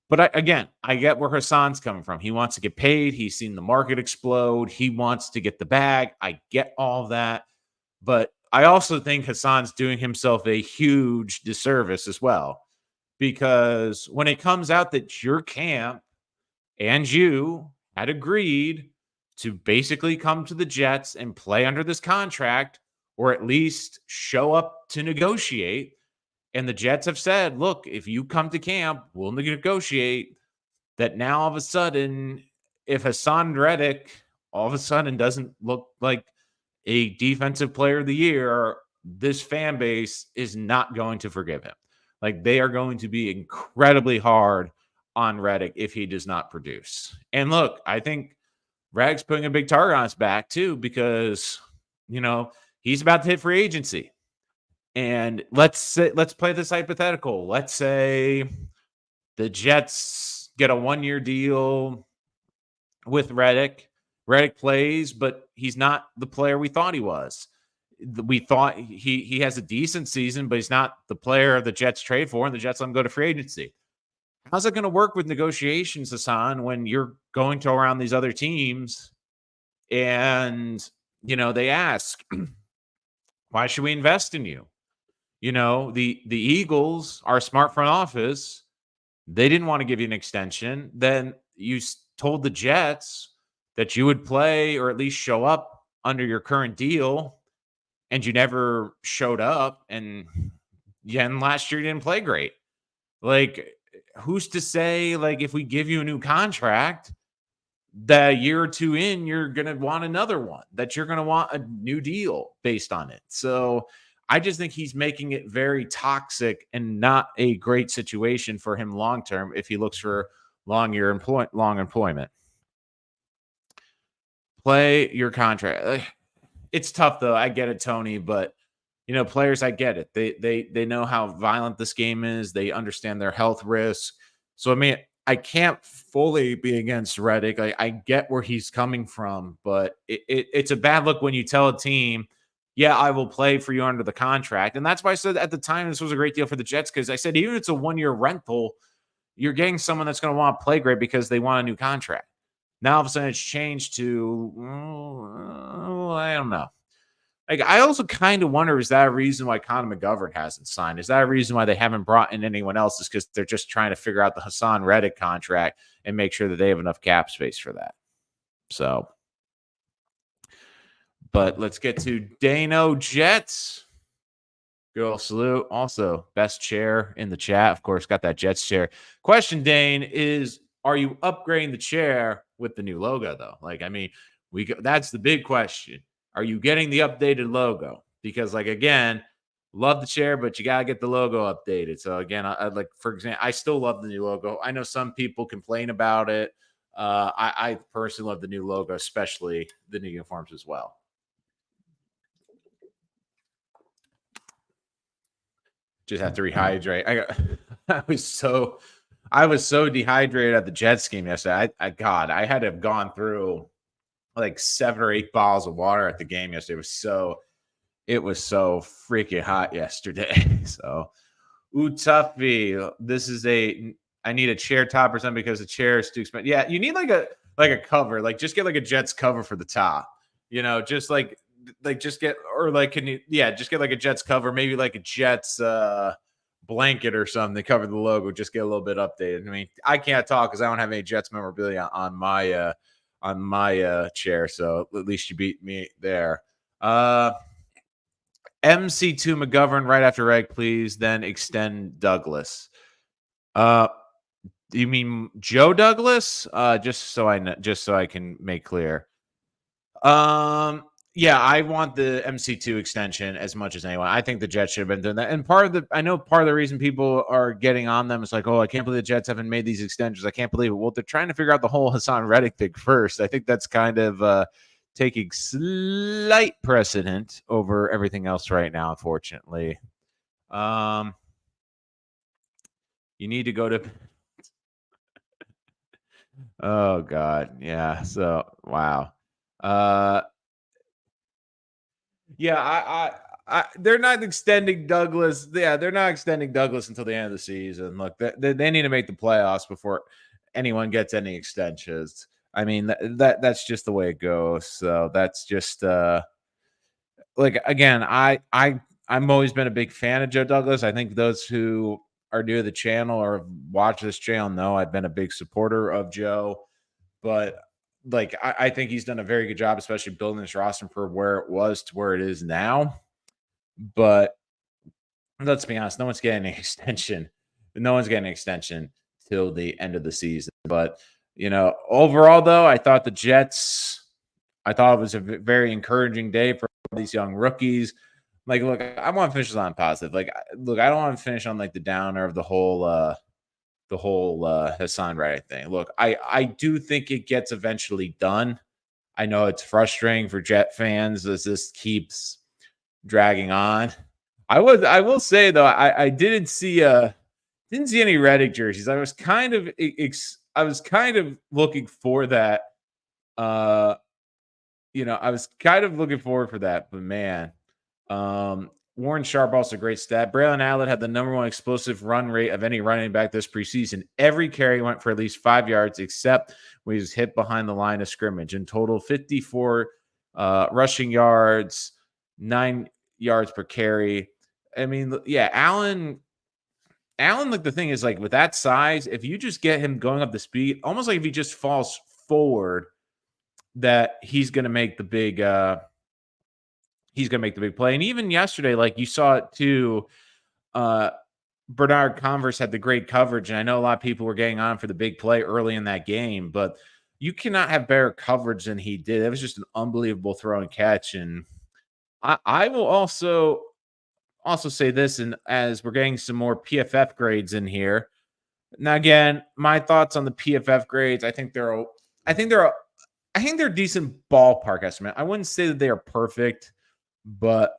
But I get where Hassan's coming from. He wants to get paid. He's seen the market explode. He wants to get the bag. I get all that. But I also think Hassan's doing himself a huge disservice as well. Because when it comes out that your camp and you had agreed to basically come to the Jets and play under this contract, or at least show up to negotiate. And the Jets have said, look, if you come to camp, we'll negotiate. That now all of a sudden, if Hassan Reddick all of a sudden doesn't look like a defensive player of the year, this fan base is not going to forgive him. Like, they are going to be incredibly hard on Reddick if he does not produce. And look, I think Reddick's putting a big target on his back too, because, he's about to hit free agency. And let's play this hypothetical. Let's say the Jets get a 1 year deal with Reddick. Reddick plays, but he's not the player we thought he was. we thought he has a decent season, but he's not the player the Jets trade for, and the Jets let him go to free agency. How's it going to work with negotiations, Hassan, when you're going to around these other teams and they ask, why should we invest in you? The Eagles, our smart front office, they didn't want to give you an extension. Then you told the Jets that you would play or at least show up under your current deal, and you never showed up. And last year you didn't play great. Like, who's to say, like, if we give you a new contract, that a year or two in, you're going to want another one, that you're going to want a new deal based on it. So I just think he's making it very toxic and not a great situation for him long term if he looks for long employment. Play your contract. It's tough though. I get it, Tony, but players, I get it. They know how violent this game is. They understand their health risk. So I mean, I can't fully be against Reddick. I get where he's coming from, but it's a bad look when you tell a team, yeah, I will play for you under the contract. And that's why I said at the time this was a great deal for the Jets, because I said even if it's a 1-year rental, you're getting someone that's going to want to play great because they want a new contract. Now all of a sudden it's changed to, I don't know. Like, I also kind of wonder, is that a reason why Connor McGovern hasn't signed? Is that a reason why they haven't brought in anyone else? Is because they're just trying to figure out the Hassan Reddick contract and make sure that they have enough cap space for that. So, but let's get to Dano Jets. Girl salute. Also, best chair in the chat. Of course, got that Jets chair. Question, Dane, is are you upgrading the chair with the new logo, though? Like, I mean, that's the big question. Are you getting the updated logo? Because, like, again, love the chair, but you got to get the logo updated. So, again, I like, for example, I still love the new logo. I know some people complain about it. I personally love the new logo, especially the new uniforms as well. Just have to rehydrate. I was so dehydrated at the Jets game yesterday. I had to have gone through like 7 or 8 bottles of water at the game yesterday. It was so freaking hot yesterday. So, Tuffy, this is I need a chair top or something because the chair is too expensive. Yeah, you need like a cover. Like, just get like a Jets cover for the top. Just just get, or like, just get like a Jets cover, maybe like a Jets blanket or something to cover the logo. Just get a little bit updated. I mean, I can't talk because I don't have any Jets memorabilia on my chair, so at least you beat me there. MC2 McGovern right after Reg, please. Then extend Douglas. Do you mean Joe Douglas? Just so I can make clear. Yeah, I want the MC2 extension as much as anyone. I think the Jets should have been doing that. And I know part of the reason people are getting on them is like, oh, I can't believe the Jets haven't made these extensions. I can't believe it. Well, they're trying to figure out the whole Hassan Reddick thing first. I think that's kind of taking slight precedent over everything else right now, unfortunately. You need to go to oh God. Yeah. So wow. Yeah, they're not extending Douglas. Yeah, they're not extending Douglas until the end of the season. Look, they need to make the playoffs before anyone gets any extensions. I mean, that's just the way it goes. So that's just like, again, I'm always been a big fan of Joe Douglas. I think those who are new to the channel or watch this channel know I've been a big supporter of Joe, but like, I think he's done a very good job, especially building this roster for where it was to where it is now. But let's be honest, no one's getting an extension. No one's getting an extension till the end of the season. But, overall, though, I thought it was a very encouraging day for these young rookies. Like, look, I want to finish on positive. Like, look, I don't want to finish on like the downer of the whole Hassan Reddick thing. Look, I do think it gets eventually done. I know it's frustrating for Jet fans as this keeps dragging on. I will say though, I didn't see any Reddick jerseys. I was kind of looking for that. I was kind of looking forward for that, but man, Warren Sharp also a great stat. Braylon Allen had the number one explosive run rate of any running back this preseason. Every carry went for at least 5 yards, except when he was hit behind the line of scrimmage. In total, 54 rushing yards, 9 yards per carry. I mean, yeah, Allen, like the thing is, like with that size, if you just get him going up the speed, almost like if he just falls forward, that he's gonna make the big play. And even yesterday, like you saw it too, uh Bernard Converse had the great coverage, and I know a lot of people were getting on for the big play early in that game, but you cannot have better coverage than he did. It was just an unbelievable throw and catch. And I will also say this, and as we're getting some more PFF grades in here. Now, again, my thoughts on the PFF grades, I think they're I think they're a decent ballpark estimate. I wouldn't say that they are perfect, but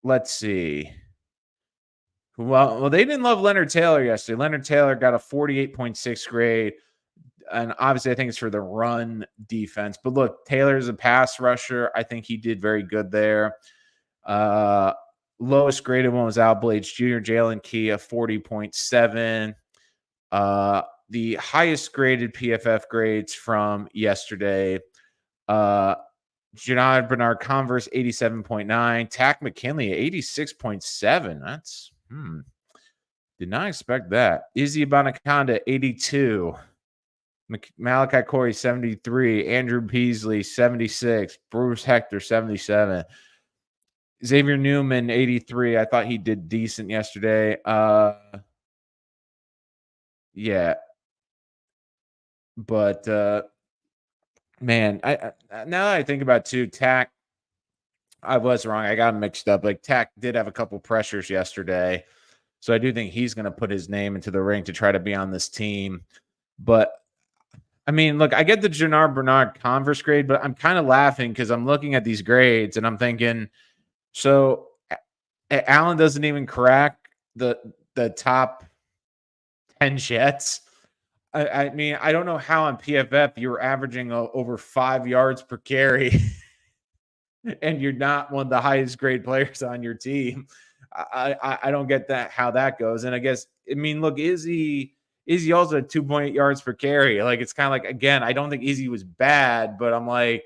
let's see. Well, they didn't love Leonard Taylor yesterday. Leonard Taylor got a 48.6 grade, and obviously I think it's for the run defense. But look, Taylor's a pass rusher. I think he did very good there. Lowest graded one was Al Blades Jr., Jalen Key, a 40.7. The highest graded PFF grades from yesterday, Janard Bernard Converse, 87.9. Tack McKinley, 86.7. That's did not expect that. Izzy Abanaconda, 82. Malachi Corey, 73. Andrew Peasley, 76. Bruce Hector, 77. Xavier Newman, 83. I thought he did decent yesterday. Yeah. But man, I now that I think about it too, Tack, I was wrong. I got him mixed up. Like Tack did have a couple pressures yesterday. So I do think he's going to put his name into the ring to try to be on this team. But I mean, look, I get the Janard Bernard Converse grade, but I'm kind of laughing because I'm looking at these grades and I'm thinking, so Allen doesn't even crack the top 10 Jets. I mean, I don't know how on PFF you were averaging over 5 yards per carry and you're not one of the highest grade players on your team. I don't get that, how that goes. And I guess, I mean, look, Izzy also at 2.8 yards per carry. Like, it's kind of like, again, I don't think Izzy was bad, but I'm like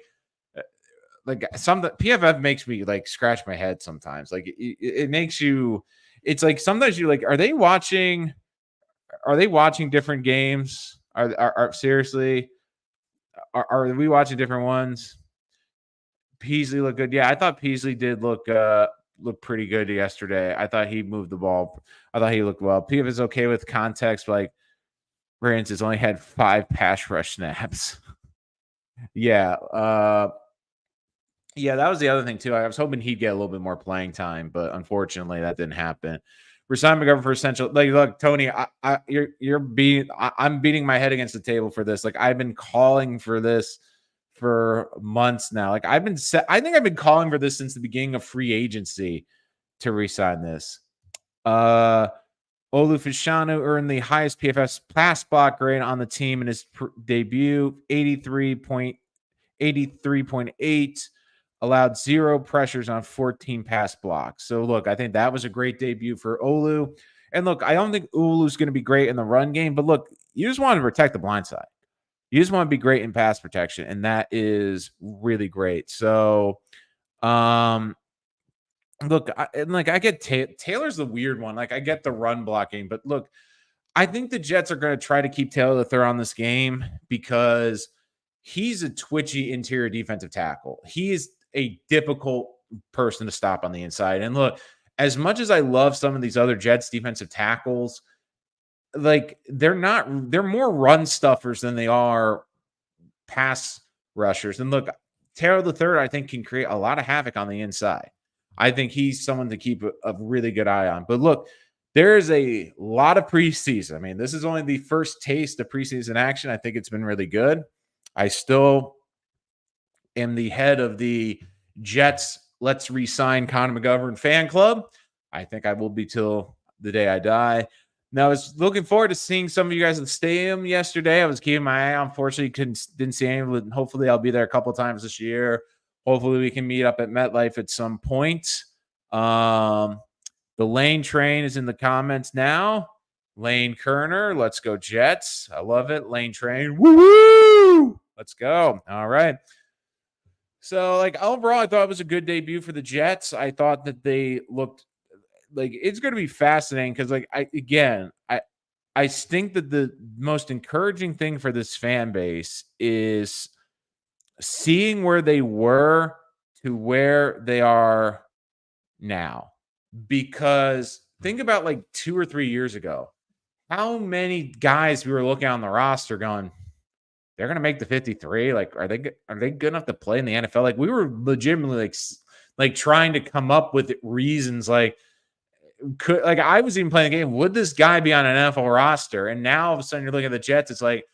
some PFF makes me like scratch my head sometimes. Like it makes you, it's like sometimes you like, are they watching different games? Are seriously, are we watching different ones? Peasley looked good. Yeah, I thought Peasley did look pretty good yesterday. I thought he moved the ball. I thought he looked well. PFF is okay with context, like Rance has only had 5 pass rush snaps. Yeah. Yeah, that was the other thing too. I was hoping he'd get a little bit more playing time, but unfortunately that didn't happen. Resign McGovern for essential. Like, look, Tony, I'm beating my head against the table for this. Like, I've been calling for this for months now. Like, I think I've been calling for this since the beginning of free agency to resign this. Olu Fashanu earned the highest PFF pass block grade on the team in his debut, 83.8. Allowed 0 pressures on 14 pass blocks. So, look, I think that was a great debut for Olu. And, look, I don't think Olu's going to be great in the run game. But, look, you just want to protect the blind side. You just want to be great in pass protection. And that is really great. So, look, I get Taylor's the weird one. Like, I get the run blocking. But, look, I think the Jets are going to try to keep Taylor the third on this game because he's a twitchy interior defensive tackle. He is a difficult person to stop on the inside. And look, as much as I love some of these other Jets defensive tackles, like they're more run stuffers than they are pass rushers. And look, Taylor the third, I think, can create a lot of havoc on the inside. I think he's someone to keep a really good eye on. But look, there's a lot of preseason. I mean, this is only the first taste of preseason action. I think it's been really good. I still am the head of the Jets Let's Resign Connor McGovern fan club. I think I will be till the day I die. Now, I was looking forward to seeing some of you guys at the stadium yesterday. I was keeping my eye on. Unfortunately, didn't see any. Hopefully, I'll be there a couple of times this year. Hopefully we can meet up at MetLife at some point. Um, the Lane train is in the comments now. Lane Kerner, let's go Jets. I love it. Lane train. Woo! Let's go. All right. So, like, overall, I thought it was a good debut for the Jets. I thought that they looked like it's going to be fascinating because, like, I think that the most encouraging thing for this fan base is seeing where they were to where they are now. Because think about like 2 or 3 years ago, how many guys we were looking on the roster going, they're going to make the 53. Like, are they good enough to play in the NFL? Like, we were legitimately like trying to come up with reasons. Like, I was even playing the game. Would this guy be on an NFL roster? And now all of a sudden you're looking at the Jets. It's like,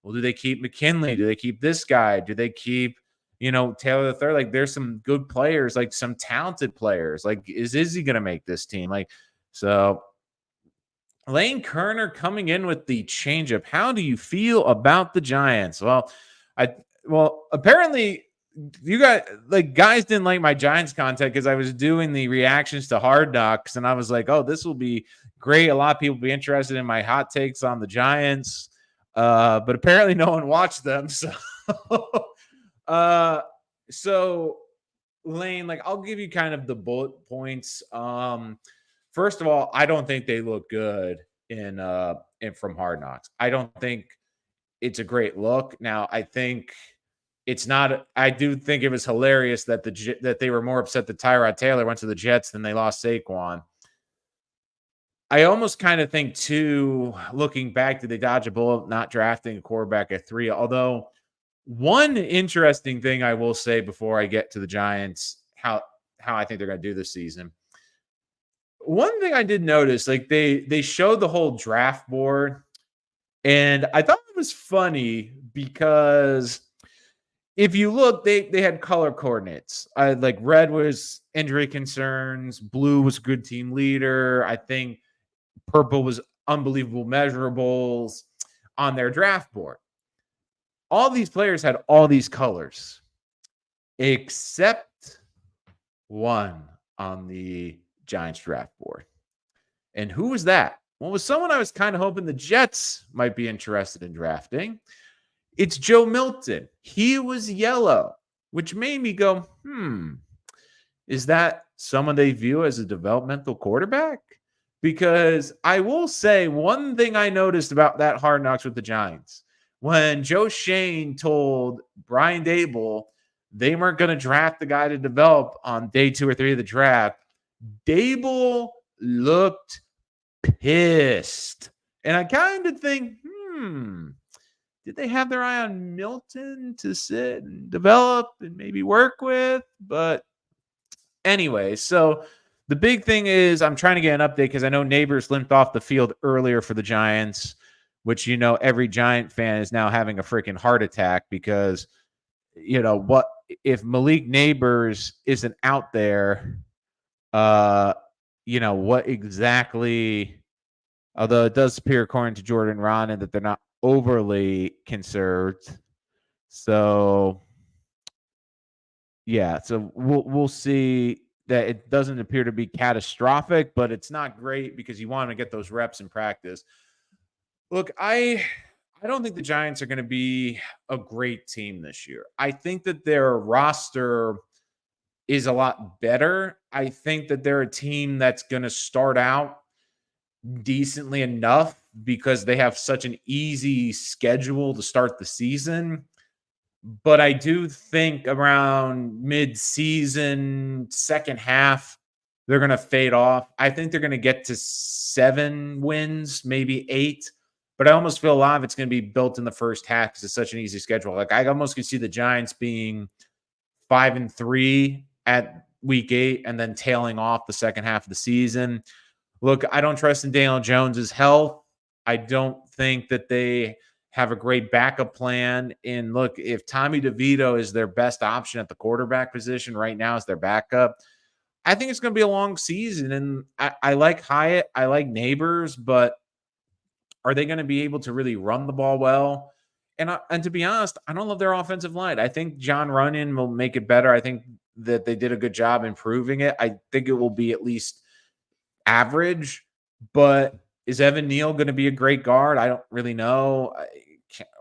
well, do they keep McKinley? Do they keep this guy? Do they keep, Taylor the third? Like, there's some good players, like some talented players. Like, is Izzy going to make this team? Like, so Lane Kerner coming in with the changeup. How do you feel about the Giants? Well, apparently you guys didn't like my Giants content because I was doing the reactions to Hard Knocks, and I was like, oh, this will be great. A lot of people will be interested in my hot takes on the Giants. But apparently no one watched them. So Lane, like, I'll give you kind of the bullet points. First of all, I don't think they look good in from Hard Knocks. I don't think it's a great look. Now, I think it's not. I do think it was hilarious that that they were more upset that Tyrod Taylor went to the Jets than they lost Saquon. I almost kind of think too, looking back, did they dodge a bullet not drafting a quarterback at 3? Although one interesting thing I will say before I get to the Giants, how I think they're going to do this season. One thing I did notice, like they showed the whole draft board, and I thought it was funny because if you look, they had color coordinates. Like red was injury concerns, blue was good team leader. I think purple was unbelievable measurables on their draft board. All these players had all these colors, except one on the Giants draft board. And who was that? Well, it was someone I was kind of hoping the Jets might be interested in drafting. It's Joe Milton. He was yellow, which made me go, is that someone they view as a developmental quarterback? Because I will say one thing I noticed about that Hard Knocks with the Giants, when Joe Shane told Brian Dable they weren't going to draft the guy to develop on day 2 or 3 of the draft, Dable looked pissed. And I kind of think, did they have their eye on Milton to sit and develop and maybe work with? But anyway, so the big thing is I'm trying to get an update because I know Neighbors limped off the field earlier for the Giants, which, every Giant fan is now having a freaking heart attack because, what if Malik Neighbors isn't out there? What exactly, although it does appear according to Jordan Ronan that they're not overly conserved. So yeah, so we'll see that it doesn't appear to be catastrophic, but it's not great because you want to get those reps in practice. Look, I don't think the Giants are going to be a great team this year. I think that their roster is a lot better. I think that they're a team that's going to start out decently enough because they have such an easy schedule to start the season. But I do think around mid-season, second half, they're going to fade off. I think they're going to get to 7 wins, maybe 8. But I almost feel a lot of it's going to be built in the first half because it's such an easy schedule. Like I almost could see the Giants being 5-3 at week 8 and then tailing off the second half of the season. Look, I don't trust in Daniel Jones's health. I don't think that they have a great backup plan. And look, if Tommy DeVito is their best option at the quarterback position right now as their backup, I think it's going to be a long season. And I like Hyatt. I like Neighbors, but are they going to be able to really run the ball well? And to be honest, I don't love their offensive line. I think John Runyon will make it better. I think that they did a good job improving it. I think it will be at least average, but is Evan Neal going to be a great guard? I don't really know.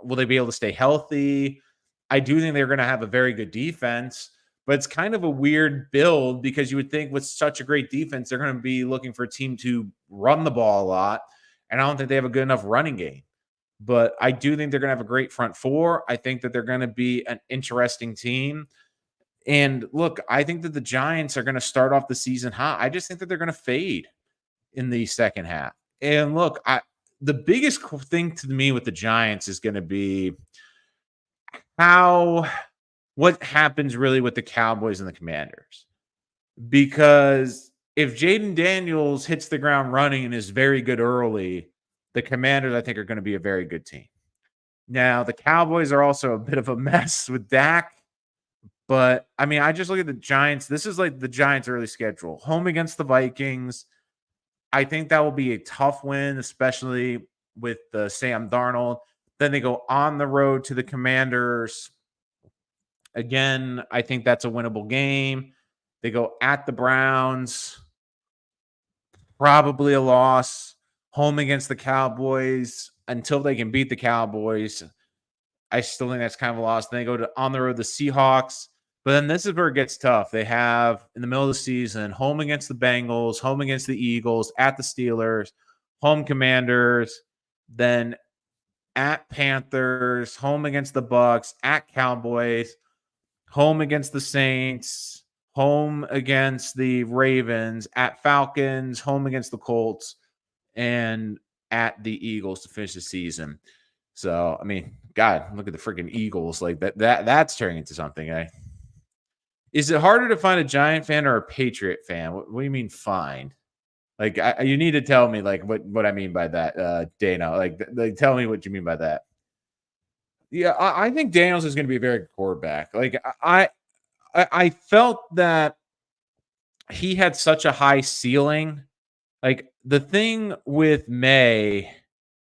Will they be able to stay healthy? I do think they're going to have a very good defense, but it's kind of a weird build because you would think with such a great defense, they're going to be looking for a team to run the ball a lot. And I don't think they have a good enough running game. But I do think they're going to have a great front four. I think that they're going to be an interesting team. And look, I think that the Giants are going to start off the season hot. I just think that they're going to fade in the second half. And look, the biggest thing to me with the Giants is going to be what happens really with the Cowboys and the Commanders. Because if Jaden Daniels hits the ground running and is very good early, the Commanders, I think, are going to be a very good team. Now, the Cowboys are also a bit of a mess with Dak. But, I mean, I just look at the Giants. This is like the Giants' early schedule. Home against the Vikings. I think that will be a tough win, especially with Sam Darnold. Then they go on the road to the Commanders. Again, I think that's a winnable game. They go at the Browns. Probably a loss. Home against the Cowboys. Until they can beat the Cowboys, I still think that's kind of a loss. Then they go on the road the Seahawks. But then this is where it gets tough. They have, in the middle of the season, home against the Bengals, home against the Eagles, at the Steelers, home Commanders, then at Panthers, home against the Bucks, at Cowboys, home against the Saints, home against the Ravens, at Falcons, home against the Colts, and at the Eagles to finish the season. So, I mean, God, look at the freaking Eagles. Like that's turning into something, eh? Is it harder to find a Giant fan or a Patriot fan? What do you mean find? Like, you need to tell me, like, what I mean by that, Dano. Like, tell me what you mean by that. Yeah, I think Daniels is going to be a very good quarterback. Like, I felt that he had such a high ceiling. Like, the thing with May,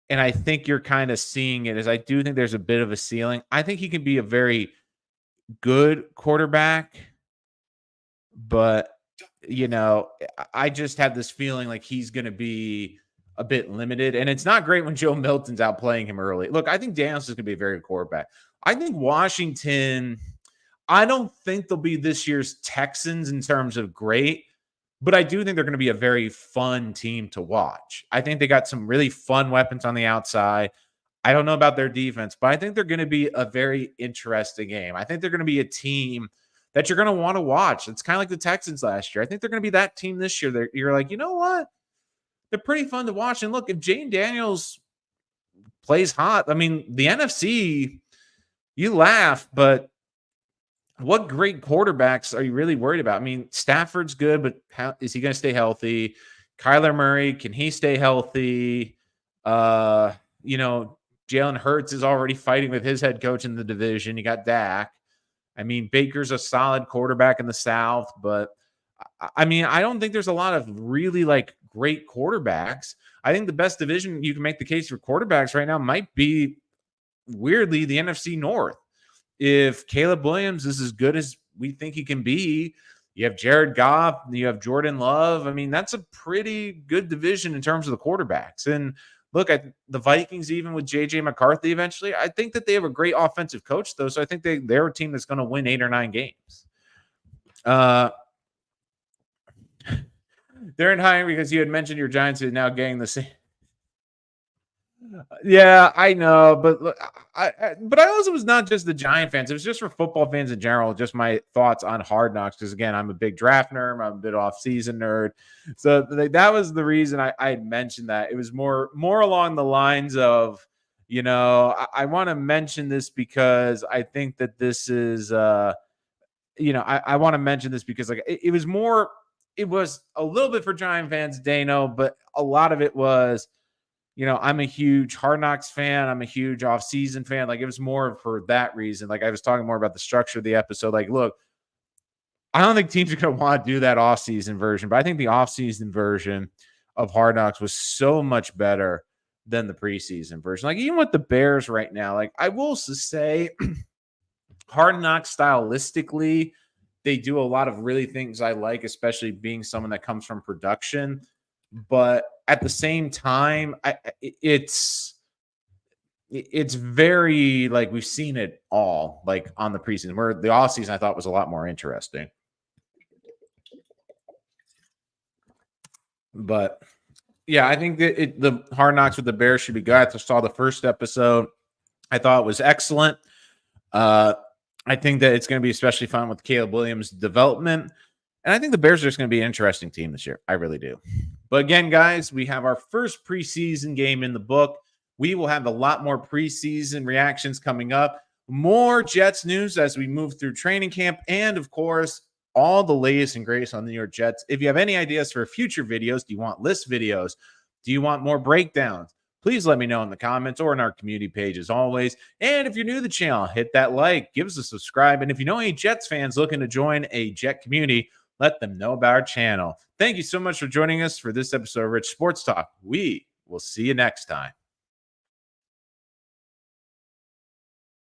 and I think you're kind of seeing it, is I do think there's a bit of a ceiling. I think he can be a very good quarterback, but I just have this feeling like he's going to be a bit limited, and it's not great when Joe Milton's out playing him early. Look, I think Daniels is going to be a very good quarterback. I think Washington, I don't think they'll be this year's Texans in terms of great, but I do think they're going to be a very fun team to watch. I think they got some really fun weapons on the outside. I don't know about their defense, but I think they're going to be a very interesting game. I think they're going to be a team that you're going to want to watch. It's kind of like the Texans last year. I think they're going to be that team this year. You're like, you know what? They're pretty fun to watch. And look, if Jane Daniels plays hot, I mean, the NFC, you laugh, but what great quarterbacks are you really worried about? I mean, Stafford's good, but how is he going to stay healthy? Kyler Murray, can he stay healthy? Jalen Hurts is already fighting with his head coach in the division. You got Dak. I mean, Baker's a solid quarterback in the South, but I mean, I don't think there's a lot of really like great quarterbacks. I think the best division you can make the case for quarterbacks right now might be, weirdly, the NFC North. If Caleb Williams is as good as we think he can be, you have Jared Goff, you have Jordan Love. I mean, that's a pretty good division in terms of the quarterbacks. And look, at the Vikings, even with J.J. McCarthy eventually, I think that they have a great offensive coach, though. So I think they're a team that's going to win 8 or 9 games. They're in high because you had mentioned your Giants are now getting the same. Yeah, I know, but look, I also was not just the Giant fans. It was just for football fans in general. Just my thoughts on Hard Knocks, because again, I'm a big draft nerd. I'm a bit off-season nerd, so that was the reason I had mentioned that. It was more along the lines of, I want to mention this because I think that this is, I want to mention this because like it was more. It was a little bit for Giant fans, Dano, but a lot of it was, I'm a huge Hard Knocks fan. I'm a huge off-season fan. Like, it was more for that reason. Like, I was talking more about the structure of the episode. Like, look, I don't think teams are going to want to do that off-season version, but I think the off-season version of Hard Knocks was so much better than the preseason version. Like even with the Bears right now, like I will say Hard Knocks stylistically, they do a lot of really things I like, especially being someone that comes from production. But at the same time, it's very like we've seen it all like on the preseason, where the offseason I thought was a lot more interesting. But yeah, I think that the Hard Knocks with the Bears should be good. I saw the first episode. I thought it was excellent. I think that it's going to be especially fun with Caleb Williams' development. And I think the Bears are just going to be an interesting team this year. I really do. But again, guys, we have our first preseason game in the book. We will have a lot more preseason reactions coming up. More Jets news as we move through training camp. And, of course, all the latest and greatest on the New York Jets. If you have any ideas for future videos, do you want list videos? Do you want more breakdowns? Please let me know in the comments or in our community page as always. And if you're new to the channel, hit that like, give us a subscribe. And if you know any Jets fans looking to join a Jet community, let them know about our channel. Thank you so much for joining us for this episode of Rich Sports Talk. We will see you next time.